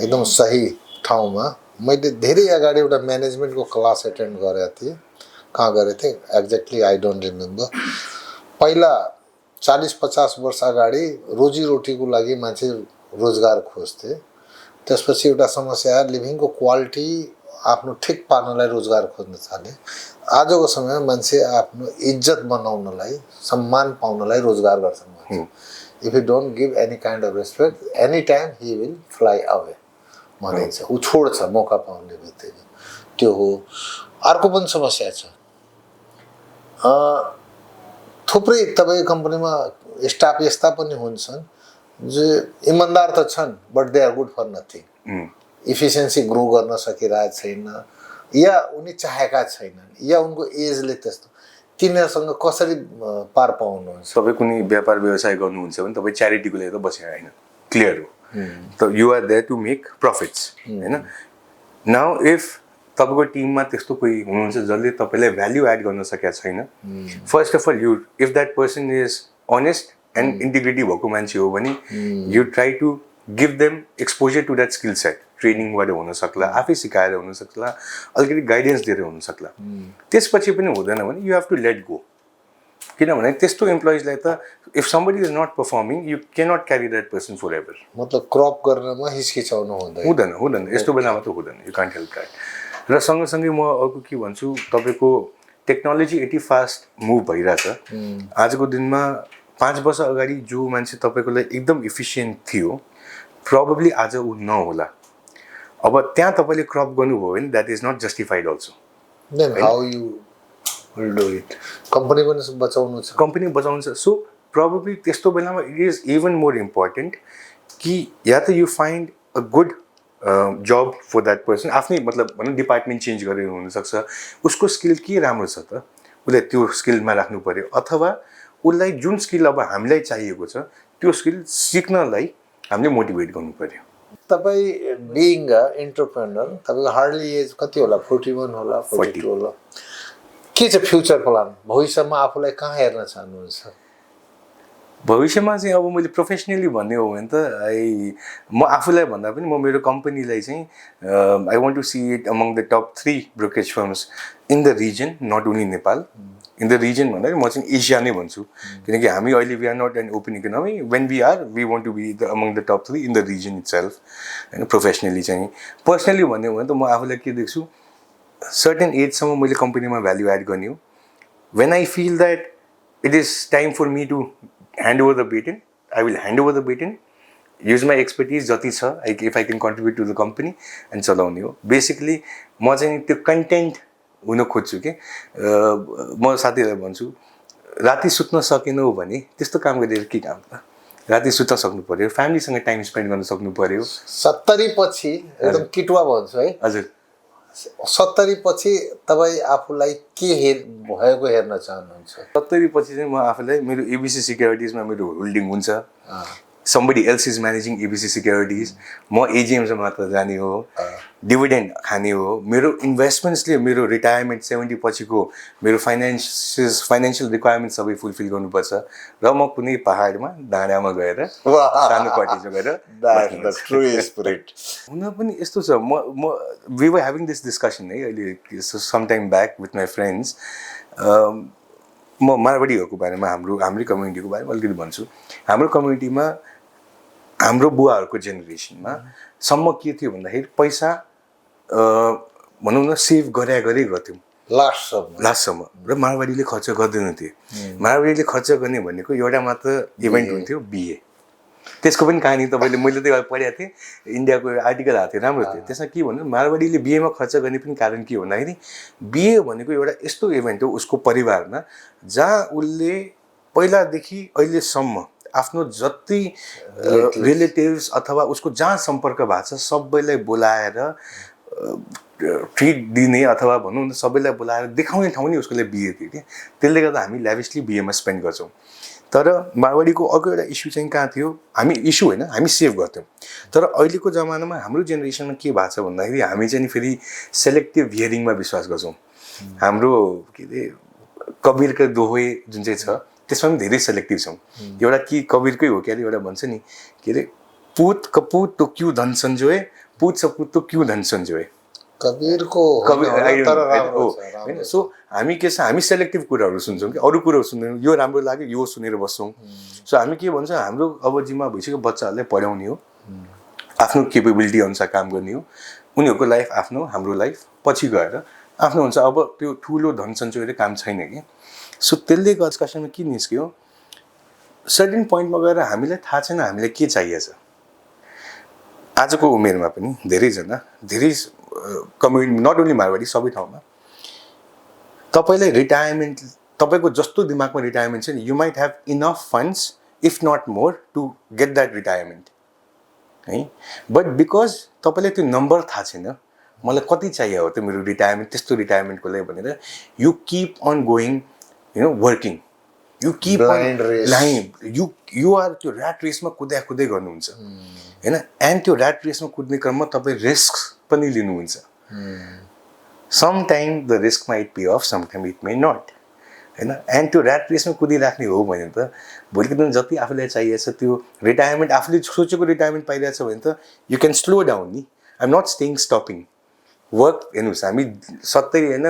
[SPEAKER 1] एकदम सही ठाउँमा। मैले धेरै अगाडि एउटा म्यानेजमेन्टको क्लास एटेन्ड गरेको थिएँ। कहाँ गरेको थिएँ एक्ज्याक्टली आई डोन्ट रिमेम्बर। पहिला 40-50 वर्ष अगाडि रोजीरोटीको लागि मान्छे रोजगार खोज्थे, त्यसपछि एउटा समस्या आयो, लिभिङको क्वालिटी आफ्नो ठिक पार्नलाई रोजगार खोज्न थाले। आजको समयमा मान्छे आफ्नो इज्जत बनाउनलाई, सम्मान पाउनलाई रोजगार गर्छन्। If you don't give any kind of respect, any time he will fly away भनिन्छ। ऊ छोड्छ मौका पाउने बित्तिकै। त्यो हो। अर्को पनि समस्या छ, थुप्रै तपाईँको कम्पनीमा स्टाफ यस्ता पनि हुन्छन् जो इमान्दार त छन् but they are good for nothing. Efficiency grow गर्न सकिरहेको छैन, या उनी चाहेका छैनन्, या उनको एजले त्यस्तो। तिनीहरूसँग कसरी पार पाउनुहुन्छ?
[SPEAKER 2] तपाईँ कुनै व्यापार व्यवसाय गर्नुहुन्छ भने तपाईँ च्यारिटीको लागि त बसेको होइन, क्लियर हो। त you are there to make profits होइन। नाउ इफ तपाईँको टिममा त्यस्तो कोही हुनुहुन्छ जसले तपाईँलाई भ्याल्यु एड गर्न सकेका छैन, first of all you if that person is honest and integrity भएको मान्छे हो भने you try to give them exposure to that skill set. ट्रेनिङबाट हुनसक्ला, आफै सिकाएर हुनसक्ला, अलिकति गाइडेन्स दिएर हुनसक्ला। त्यसपछि पनि हुँदैन भने you have to let go. किनभने त्यस्तो इम्प्लोइजलाई त if somebody is not performing you cannot carry that person for ever.
[SPEAKER 1] मतलब क्रप गर्नमा हिचकिचाउनु
[SPEAKER 2] हुँदैन, यस्तो बेलामा त हुँदैन, यु कान्ट हेल्प द्याट। र सँगसँगै म अर्को के भन्छु, तपाईँको टेक्नोलोजी यति फास्ट मुभ भइरहेछ। आजको दिनमा 5 वर्ष अगाडि जो मान्छे तपाईँको लागि एकदम इफिसियन्ट थियो प्रोबेबली आज ऊ नहोला। अब त्यहाँ तपाईँले क्रप गर्नुभयो भने that is not justified also.
[SPEAKER 1] Then how you will do it? Company पनि बचाउनु छ,
[SPEAKER 2] कम्पनी बचाउनु छ। सो प्रोबेबली त्यस्तो बेलामा it is even more important कि या त you find a good job for that person. आफ्नै मतलब भनौँ डिपार्टमेन्ट चेन्ज गरेर हुनसक्छ, उसको स्किल के राम्रो छ त उसलाई त्यो स्किलमा राख्नु पऱ्यो, अथवा उसलाई जुन स्किल अब हामीलाई चाहिएको छ त्यो स्किल सिक्नलाई हामीले मोटिभेट गर्नु पऱ्यो।
[SPEAKER 1] तपाईँ बिइङ अ एन्टरप्रेन्योर, तपाईँको हार्डली एज कति होला? 41 होला, 42 होला। के छ फ्युचर प्लान? भविष्यमा आफूलाई कहाँ हेर्न चाहनुहुन्छ?
[SPEAKER 2] भविष्यमा चाहिँ अब मैले प्रोफेसनली भन्ने हो भने त म आफूलाई भन्दा पनि म मेरो कम्पनीलाई चाहिँ I want to see it among the top 3 brokerage firms in the region, not only Nepal. In the region भन्दाखेरि म चाहिँ एसिया नै भन्छु, किनकि हामी अहिले we are not an open economy. When we are we want to be the among the top 3 in the region itself होइन। प्रोफेसनली चाहिँ पर्सनली भन्ने हो भने त म आफूलाई के देख्छु, सर्टेन एजसम्म मैले कम्पनीमा भ्याल्यु एड गर्ने हो. When I feel that it is time for me to hand over the baton, I will hand over the baton, use my expertise जति छ, if I can contribute to the company and चलाउने हो. बेसिकली म चाहिँ त्यो कन्टेन्ट हुन खोज्छु कि म साथीहरूलाई भन्छु राति सुत्न सकेनौ भने त्यस्तो काम गरेर के काम त. राति सुत्न सक्नु पर्यो, फ्यामिलीसँग टाइम स्पेन्ड गर्न सक्नु पर्यो.
[SPEAKER 1] 70 पछि एकदम किटुवा भन्छु है.
[SPEAKER 2] हजुर
[SPEAKER 1] 70 पछि तपाईँ आफूलाई के भएको हेर्न चाहनुहुन्छ?
[SPEAKER 2] 70 पछि चाहिँ म आफूलाई मेरो एबिसी सिक्युरिटिजमा मेरो होल्डिङ हुन्छ. somebody else is managing ABC Securities. म एजिएममा मात्र जाने हो, डिभिडेन्ड खाने हो. मेरो इन्भेस्टमेन्ट्सले मेरो रिटायरमेन्ट 70 पछिको मेरो फाइनेन्सियल रिक्वायरमेन्ट सबै फुलफिल गर्नुपर्छ र म कुनै पहाडमा डाँडामा गएर सानो कटेजमा गएर हुन पनि यस्तो छ. We were having this discussion है अहिले some time back with my friends. म मारवाडीहरूको बारेमा हाम्रै कम्युनिटीको बारेमा अलिकति भन्छु. हाम्रो कम्युनिटीमा हाम्रो बुवाहरूको जेनेरेसनमा सम्म के थियो भन्दाखेरि पैसा भनौँ न सेभ गरे गर्थ्यौँ लास्टसम्म र मारवाडीले खर्च गर्दैन थियो. मारवाडीले खर्च गर्ने भनेको एउटा मात्र इभेन्ट हुन्थ्यो, बिए. त्यसको पनि कहानी तपाईँले मैले त पढेको थिएँ, इन्डियाको आर्टिकल आएको थियो, राम्रो थियो. त्यसमा के भन्नु मारवाडीले बिएमा खर्च गर्ने पनि कारण के भन्दाखेरि बिए भनेको एउटा यस्तो इभेन्ट हो उसको परिवारमा जहाँ उसले पहिलादेखि अहिलेसम्म आफ्नो जति रिलेटिभ्स अथवा उसको जहाँ सम्पर्क भएको छ सबैलाई बोलाएर ट्रिट दिने अथवा भनौँ न सबैलाई बोलाएर देखाउने ठाउँ नै उसको लागि बिहे थियो कि. त्यसले गर्दा हामी ल्याभिसली बिएमा स्पेन्ड गर्छौँ. तर मारवाडीको अर्को एउटा इस्यु चाहिँ कहाँ थियो, हामी इस्यु होइन हामी सेभ गर्थ्यौँ. तर अहिलेको जमानामा हाम्रो जेनेरेसनमा के भएको छ भन्दाखेरि हामी चाहिँ फेरि सेलेक्टिभ हियरिङमा विश्वास गर्छौँ. हाम्रो के अरे कबीरका दोहे जुन चाहिँ छ त्यसमा पनि धेरै सेलेक्टिभ छौँ. एउटा कि कबीरकै हो क्या एउटा भन्छ नि के अरे पुत कपुत तो क्यों धन सन्जोए, पुत सपुत तो क्यों धन सन्जोए.
[SPEAKER 1] कबीरको
[SPEAKER 2] होइन. सो हामी के छ हामी सेलेक्टिभ कुराहरू सुन्छौँ कि अरू कुराहरू सुन्दैनौँ. यो राम्रो लाग्यो यो सुनेर बस्छौँ. सो हामी के भन्छ हाम्रो अब जिम्मा भइसक्यो बच्चाहरूलाई पढाउने हो, आफ्नो केपेबिलिटी अनुसार काम गर्ने हो. उनीहरूको लाइफ आफ्नो, हाम्रो लाइफ पछि गएर आफ्नो हुन्छ. अब त्यो ठुलो धन सञ्चय काम छैन कि. सो त्यसले गर्दा डिस्कसनमा के निस्क्यो सर्टेन पोइन्टमा गएर हामीलाई थाहा छैन हामीलाई के चाहिएछ. आजको उमेरमा पनि धेरैजना धेरै कम्युनिटी नट ओन्ली मारवाडी सबै ठाउँमा तपाईँलाई रिटायरमेन्ट तपाईँको जस्तो दिमागमा रिटायरमेन्ट छ नि you might have enough funds if not more to get that retirement है. बट बिकज तपाईँलाई त्यो नम्बर थाहा छैन मलाई कति चाहियो हो त मेरो रिटायरमेन्ट त्यस्तो रिटायरमेन्टको लागि भनेर you keep on going working. You keep on lying. You are त्यो ऱ्याट रेसमा कुदै गर्नुहुन्छ होइन. एन्ड त्यो ऱ्याट रेसमा कुद्ने क्रममा तपाईँ रिस्क पनि लिनुहुन्छ. Some time the risk might pay off, some time it may not होइन. एन्ड त्यो ऱ्याट रेसमा कुदिराख्ने हो भने त भोलिको दिन जति आफूलाई चाहिएछ त्यो रिटायरमेन्ट आफूले सोचेको रिटायरमेन्ट पाइरहेछ भने त यु क्यान स्लो डाउन नि. I am not staying stopping work. हेर्नुहोस् हामी 70 होइन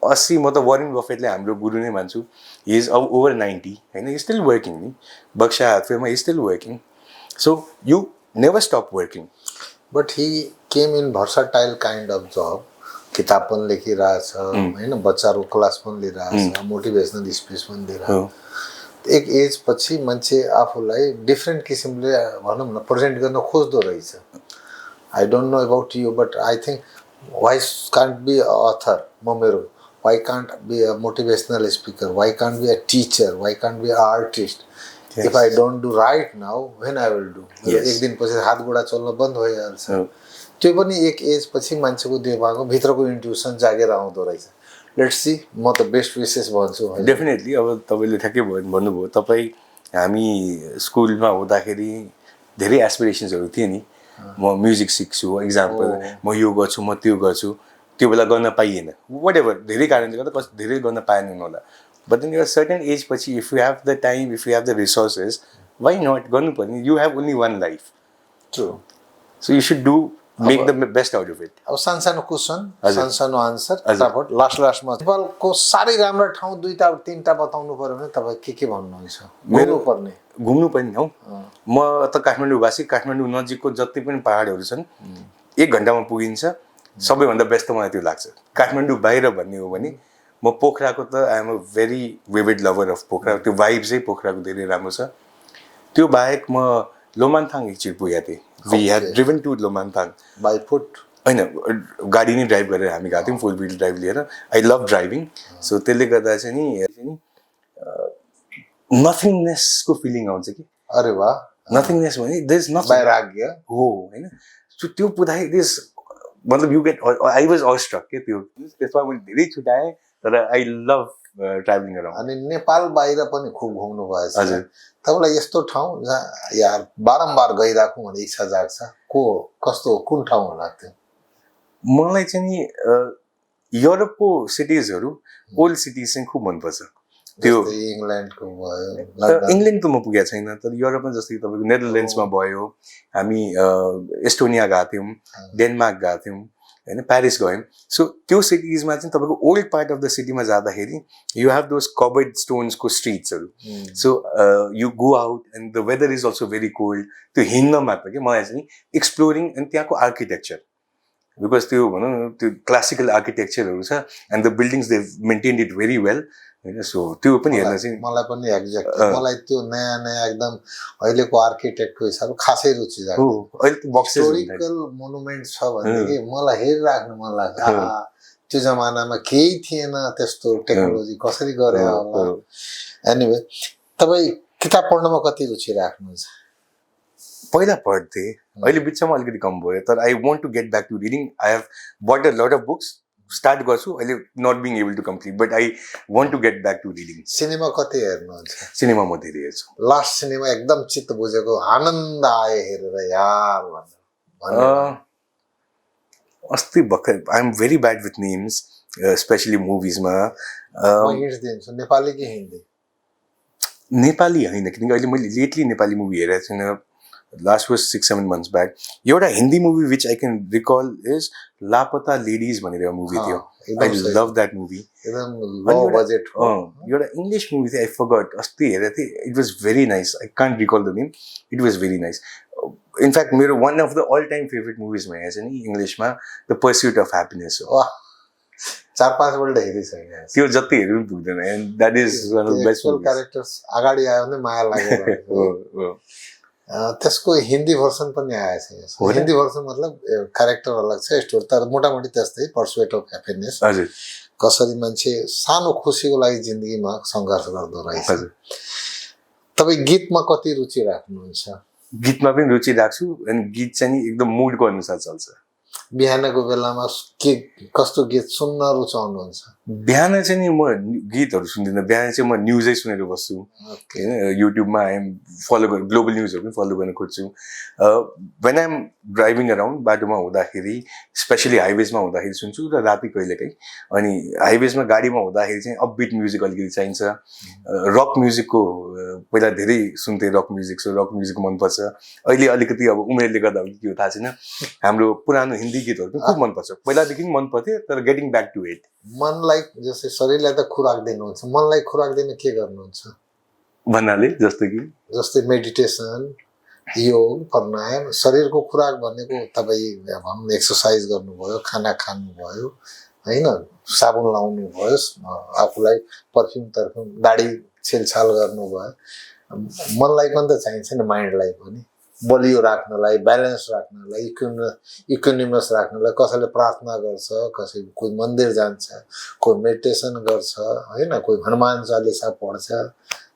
[SPEAKER 2] 80 म त वारेन बफेटले हाम्रो गुरु नै मान्छु. हि इज ओभर 90 होइन. हि स्टिल वर्किङ नि. बक्सा हातमा he still working. So you never stop working.
[SPEAKER 1] But he came in versatile kind of job. किताब पनि लेखिरहेछ होइन, बच्चाहरू क्लास पनि लिइरहेछ, मोटिभेसनल स्पिच पनि दिइरहेछ. एक एज पछि मान्छे आफूलाई डिफ्रेन्ट किसिमले भनौँ न प्रेजेन्ट गर्न खोज्दो रहेछ. I don't know about you but I think why can't be a author. म मेरो why can't be a motivational speaker, why can't be a teacher, why can't be an artist. Yes. If I don't do right now, when I will do? Yes. एक दिन पछि हात गोडा चल्न बन्द भइहाल्छ. त्यो पनि एक एज पछि मान्छेको दिमागमा भित्रको इन्ट्युसन जागेर आउँदो रहेछ. Let's see. म त बेस्ट विसेस भन्छु.
[SPEAKER 2] डेफिनेटली. अब तपाईँले ठ्याक्कै भन्नुभयो. तपाईँ हामी स्कुलमा हुँदाखेरि धेरै एस्पिरेसन्सहरू थियो नि. म म्युजिक सिक्छु इक्जाम्पल, म यो गर्छु म त्यो गर्छु. त्यो बेला गर्न पाइएन वाट एभर धेरै कारणले गर्दा धेरै गर्न पाएनन् होला. बट देन एउटा सर्टेन एज पछि if you have the time if you have the resources why not गर्नुपर्ने. You have only one life.
[SPEAKER 1] True.
[SPEAKER 2] So you should do make the best out of it.
[SPEAKER 1] अब सानो क्वेसन सानो आन्सर फटाफट लास्टमा नेपालको साह्रै राम्रो ठाउँ 2-3टा बताउनु पर्यो भने तपाईँ के भन्नुहुन्छ?
[SPEAKER 2] मेरो
[SPEAKER 1] पर्ने
[SPEAKER 2] घुम्नु पनि हौ. म त काठमाडौँ वासी. काठमाडौँ नजिकको जति पनि पहाडहरू छन् 1 घन्टामा पुगिन्छ. सबैभन्दा बेस्ट त मलाई त्यो लाग्छ काठमाडौँ बाहिर भन्ने हो भने म पोखराको त I am a very vivid lover of Pokhara त्यो भाइब चाहिँ पोखराको धेरै राम्रो छ त्यो बाहेक म लोमान्थाङ एकचोटि पुगेको थिएँ we had driven to Lomanthang
[SPEAKER 1] by foot
[SPEAKER 2] होइन गाडी नै ड्राइभ गरेर हामी गएको थियौँ फुल व्हिल ड्राइभ लिएर आई लभ ड्राइभिङ सो त्यसले गर्दा चाहिँ नि नथिङनेसको फिलिङ आउँछ कि
[SPEAKER 1] अरे वाह
[SPEAKER 2] नथिङनेस भने देयर इज नथिङ
[SPEAKER 1] वैराग्य
[SPEAKER 2] हो होइन सो त्यो पुग्दाखेरि दिस मतलब you get I was all struck के त्यो त्यसमा मैले धेरै छुट्याएँ तर आई लभ ट्राभलिङ अराउन्ड
[SPEAKER 1] अनि नेपाल बाहिर पनि खुब घुम्नु भएछ
[SPEAKER 2] हजुर
[SPEAKER 1] तपाईँलाई यस्तो ठाउँ जहाँ यार बारम्बार गइराखौँ भन्ने इच्छा जाग्छ कस्तो कुन ठाउँ होला त्यो
[SPEAKER 2] मलाई चाहिँ नि युरोपको सिटिजहरू ओल्ड सिटिज चाहिँ खुब मनपर्छ त्यो
[SPEAKER 1] इङ्ल्यान्डको भयो
[SPEAKER 2] इङ्ल्यान्ड त म पुगेको छैन तर युरोपमा जस्तै तपाईँको नेदरल्यान्ड्समा भयो हामी एस्टोनिया गएको थियौँ डेनमार्क गएको थियौँ होइन प्यारिस गयौँ सो त्यो सिटिजमा चाहिँ तपाईँको ओल्ड पार्ट अफ द सिटीमा जाँदाखेरि यु हेभ दोज कभर्ड स्टोन्सको स्ट्रिट्सहरू so you go out and the weather is also very cold त्यो हिँड्न मात्र कि मलाई चाहिँ एक्सप्लोरिङ अनि त्यहाँको आर्किटेक्चर बिकज त्यो भनौँ न त्यो क्लासिकल आर्किटेक्चरहरू छ and the buildings they maintain it very well होइन सो त्यो पनि हेर्न चाहिँ
[SPEAKER 1] मलाई पनि एक्ज्याक्ट मलाई त्यो नयाँ नयाँ एकदम अहिलेको आर्किटेक्टको हिसाबले खासै रुचि जाग्यो हिस्टोरिकल मोनुमेन्ट छ भनेदेखि मलाई हेरिराख्नु मन लाग्छ त्यो जमानामा केही थिएन त्यस्तो टेक्नोलोजी कसरी गरे होला एनिवे तपाईँ किताब पढ्नमा कति रुचि राख्नुहुन्छ
[SPEAKER 2] पहिला पढ्थेँ अहिले बिचमा अलिकति कम भयो तर I want to get back to reading I have but a lot of books start गर्छु अहिले not being able to complete but I want to get back to reading
[SPEAKER 1] cinema कति हेर्नुहुन्छ
[SPEAKER 2] सिनेमा म धेरै हेर्छु
[SPEAKER 1] लास्ट सिनेमा एकदम चित्त बुझेको आनन्द आयो हेरेर यार भनेर
[SPEAKER 2] अस्ति भर्खर I am very bad with names specially मुभिजमा
[SPEAKER 1] म हिन्ट्स दिन्छु नेपाली कि हिन्दी
[SPEAKER 2] नेपाली होइन किनकि अहिले मैले लेटली नेपाली मुभी हेरेको छुइनँ लास्ट वाज 6-7 months ब्याक एउटा Hindi movie which I can recall is Laapataa Ladies भनेर एउटा मुभी थियो आई लभ द्याट मुभी एउटा इङ्ग्लिस मुभी थियो आई फगट अस्ति हेरेको थिएँ it was very nice I can't recall the name it was very nice in fact मेरो one of the all time favourite movies भनेको चाहिँ नि इङ्ग्लिसमा द पर्स्युट अफ ह्याप्पिनेस हो
[SPEAKER 1] 4-5 पल्ट हेरिसकेँ
[SPEAKER 2] त्यो जति हेर्नु पनि पुग्दैन and that is one of the best
[SPEAKER 1] characters अगाडि आयो भने माया लागेर त्यसको हिन्दी भर्सन पनि आएछ हिन्दी भर्सन मतलब क्यारेक्टर अलग छ स्टोरी तर मोटामोटी त्यस्तै पर्सुएट अफ ह्याप्पिनेस
[SPEAKER 2] हजुर
[SPEAKER 1] कसरी मान्छे सानो खुसीको लागि जिन्दगीमा सङ्घर्ष गर्दो रहेछ तपाईँ गीतमा कति रुचि राख्नुहुन्छ
[SPEAKER 2] गीतमा पनि रुचि राख्छु अनि गीत चाहिँ नि एकदम मुडको अनुसार चल्छ
[SPEAKER 1] बिहानको बेलामा के कस्तो गीत सुन्न रुचाउनुहुन्छ
[SPEAKER 2] बिहान चाहिँ नि म गीतहरू सुन्दिनँ बिहान चाहिँ म न्युजै सुनेर बस्छु होइन युट्युबमा आइएम फलो गर्नु ग्लोबल न्युजहरू पनि फलो गर्न खोज्छु वेन आइएम ड्राइभिङ अराउन्ड बाटोमा हुँदाखेरि स्पेसली हाइवेजमा हुँदाखेरि सुन्छु र राति कहिलेकाहीँ अनि हाइवेजमा गाडीमा हुँदाखेरि चाहिँ अपबिट म्युजिक अलिकति चाहिन्छ रक म्युजिकको पहिला धेरै सुन्थेँ rock music so rock music मनपर्छ अहिले अलिकति अब उमेरले गर्दा के हो थाहा छैन हाम्रो पुरानो हिन्दी गीतहरू पनि खुब मनपर्छ पहिलादेखि मन पर्थ्यो तर गेटिङ ब्याक टु इट
[SPEAKER 1] मनलाई जस्तै शरीरलाई त खुराक दिनुहुन्छ मनलाई खुराक दिन के गर्नुहुन्छ
[SPEAKER 2] भन्नाले जस्तै
[SPEAKER 1] मेडिटेसन योग प्राणायाम शरीरको खुराक भनेको तपाईँ भनौँ एक्सर्साइज गर्नुभयो खाना खानुभयो होइन साबुन लाउनु भयो आफूलाई पर्फ्युम दाढी छेलछाल गर्नुभयो मनलाई पनि त चाहिन्छ नि माइन्डलाई पनि बलियो राख्नलाई ब्यालेन्स राख्नलाई इक्विनिमस राख्नलाई कसैले प्रार्थना गर्छ कोही मन्दिर जान्छ कोही मेडिटेसन गर्छ होइन कोही हनुमान चालिसा पढ्छ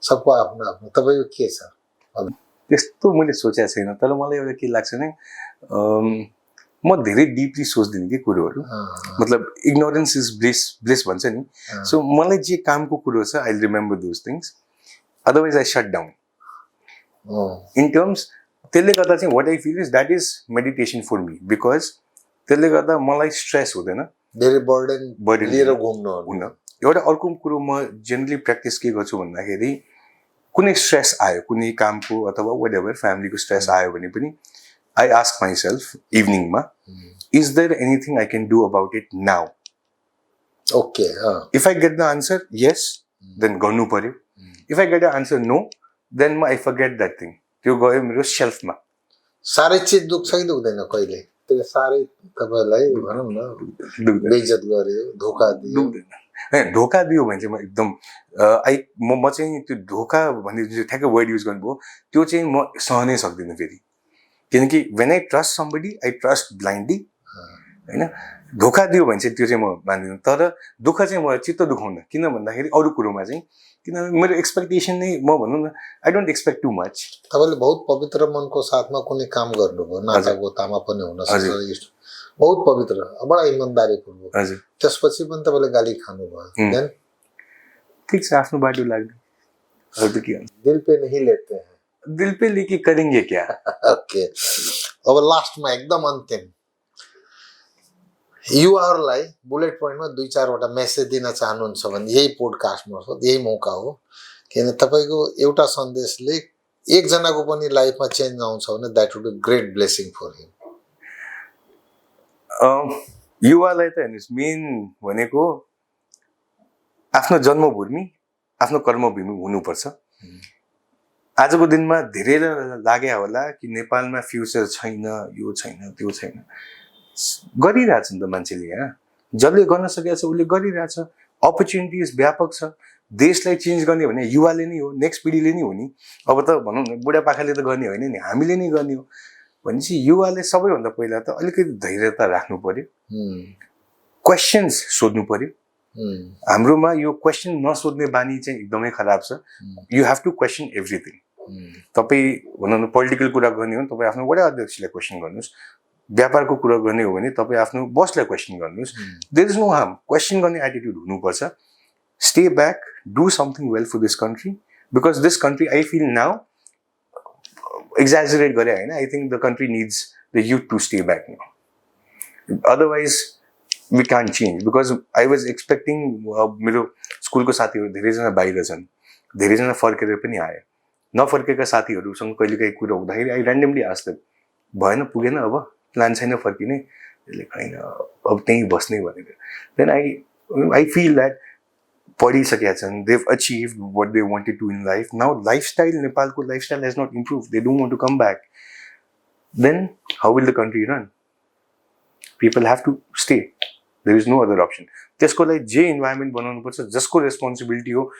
[SPEAKER 1] सबको आफ्नो आफ्नो तपाईँको के छ
[SPEAKER 2] त्यस्तो मैले सोचेको छैन तर मलाई एउटा के लाग्छ भने म धेरै डिपली सोच्दिनँ कि कुरोहरू मतलब इग्नोरेन्स इज ब्लिस भन्छ नि सो मलाई जे कामको कुरो छ I remember those things otherwise I shut down in terms त्यसले गर्दा चाहिँ what I feel is that is meditation for me because त्यसले गर्दा मलाई स्ट्रेस हुँदैन
[SPEAKER 1] धेरै बर्डन लिएर घुम्नु
[SPEAKER 2] हुन्न एउटा अर्को कुरो म जेनरली प्र्याक्टिस के गर्छु भन्दाखेरि कुनै स्ट्रेस आयो कुनै कामको अथवा वाट एभर फ्यामिलीको स्ट्रेस आयो भने पनि आई आस्क माइसेल्फ इभिनिङमा is there anything I can do about it now
[SPEAKER 1] okay
[SPEAKER 2] if I get the answer yes then गर्नु पर्यो if I get the answer no then I forget that thing त्यो गयो मेरो सेल्फमा
[SPEAKER 1] साह्रै चित दुख्छ कि दुख्दैन कहिले त्यो साह्रै तपाईँलाई भनौँ न
[SPEAKER 2] दुख्दैन
[SPEAKER 1] बेइज्जत गर्यो, धोका दियो।
[SPEAKER 2] दुख्दैन धोका दियो भने चाहिँ म एकदम म चाहिँ त्यो धोका भन्ने जुन ठ्याक्कै वर्ड युज गर्नुभयो त्यो चाहिँ म सहनै सक्दिनँ फेरि, किनकि when I trust somebody I trust blindly होइन। धोका दियो भने चाहिँ त्यो चाहिँ म मान्दिनँ, तर दुःख चाहिँ म चित्त दुखाउन, किन भन्दाखेरि अरू कुरोमा चाहिँ किनभने मेरो एक्सपेक्टेसन नै म भनौँ न I don't expect too much.
[SPEAKER 1] तपाईँले बहुत पवित्र मनको साथमा कुनै काम गर्नुभयो, नातागोतामा पनि हुन सक्छ, बहुत पवित्र, बडा इमान्दारीपूर्वक,
[SPEAKER 2] हजुर
[SPEAKER 1] त्यसपछि पनि तपाईँले गाली खानुभयो, देन
[SPEAKER 2] ठिक छ आफ्नो बाटो लाग्ने, अरू त के हुन्छ।
[SPEAKER 1] दिल पे नहीं लेते हैं,
[SPEAKER 2] दिल पे लेके करेंगे क्या।
[SPEAKER 1] ओके, अब लास्टमा एकदम अन्तिम युवाहरूलाई बुलेट पोइन्टमा 2-4वटा मेसेज दिन चाहनुहुन्छ भने यही पोडकास्ट मार्फत यही मौका हो, किन तपाईँको एउटा सन्देशले एकजनाको पनि लाइफमा चेन्ज आउँछ भने that would be great blessing for him.
[SPEAKER 2] युवालाई त हेर्नुहोस् मेन भनेको आफ्नो जन्मभूमि आफ्नो कर्मभूमि हुनुपर्छ। आजको दिनमा धेरै लागे होला कि नेपालमा फ्युचर छैन, यो छैन त्यो छैन, गरिरहेछ नि त मान्छेले, यहाँ जसले गर्न सकेको छ उसले गरिरहेछ, अपर्च्युनिटिज व्यापक छ। देशलाई चेन्ज गर्ने भने युवाले नै हो, नेक्स्ट पिँढीले नै हो नि। अब त भनौँ न बुढापाकाले त गर्ने होइन नि, हामीले नै गर्ने हो भनेपछि युवाले सबैभन्दा पहिला त अलिकति धैर्यता राख्नु पर्यो, क्वेसन्स सोध्नु पर्यो। हाम्रोमा यो क्वेसन नसोध्ने बानी चाहिँ एकदमै खराब छ। You have to question everything. तपाईँ भनौँ न पोलिटिकल कुरा गर्ने हो भने तपाईँ आफ्नो वडा अध्यक्षलाई क्वेसन गर्नुहोस्, व्यापारको कुरा गर्ने हो भने तपाईँ आफ्नो बसलाई क्वेसन गर्नुहोस्। There is no harm, question गर्ने एटिट्युड हुनुपर्छ। Stay back, do something well for this country, because this country I feel now exaggerate गरे होइन, I think the country needs the youth to stay back now, otherwise we can't change. Because I was expecting, मेरो स्कुलको साथीहरू धेरैजना बाहिर छन्, धेरैजना फर्केर पनि आए, नफर्केका साथीहरूसँग कहिलेकाहीँ कुरा हुँदाखेरि आई ऱ्यान्डमली आस्क देम, भएन पुगेन अब प्लान छैन फर्किने, त्यसले होइन अब त्यहीँ बस्ने भनेर। देन आई फिल द्याट पढिसकेका छन्, they've achieve what they wanted to in life, now lifestyle नेपालको lifestyle has not improve, they don't want to come back, then how will the country run? People have to stay, there is no other option. त्यसको लागि जे इन्भाइरोमेन्ट बनाउनुपर्छ, जसको रेस्पोन्सिबिलिटी हो,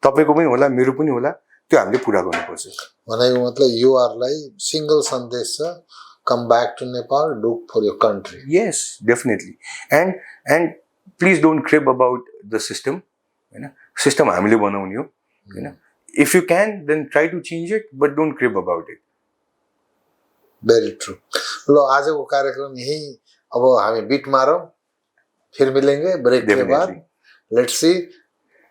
[SPEAKER 2] तपाईँको पनि होला मेरो पनि होला, त्यो हामीले पुरा गर्नुपर्छ।
[SPEAKER 1] भनेको मतलब युवाहरूलाई सिंगल सन्देश छ, come back to Nepal, do for your country.
[SPEAKER 2] Yes definitely, and please don't crib about the system होइन, सिस्टम हामीले बनाउने हो होइन। If you can then try to change it, but don't crib about it.
[SPEAKER 1] Very true. ल आजको कार्यक्रम यही, अब हामी बिट मारौँ, फिर मिलेंगे ब्रेक के बाद, लेट्स सी।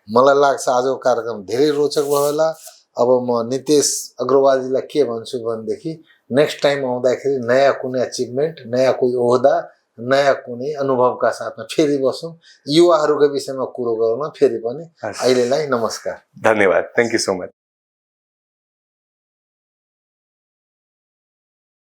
[SPEAKER 1] मलाई लाग्छ आजको कार्यक्रम धेरै रोचक भयो होला। अब म नितेश अग्रवालजीलाई के भन्छु भनेदेखि नेक्स्ट टाइम आउँदाखेरि नयाँ कुनै अचिभमेन्ट, नयाँ कोही ओहदा, नयाँ कुनै अनुभवका साथमा फेरि बसौँ, युवाहरूको विषयमा कुरो गरौँ फेरि पनि। अहिलेलाई नमस्कार,
[SPEAKER 2] धन्यवाद, थ्याङ्क यू सो मच।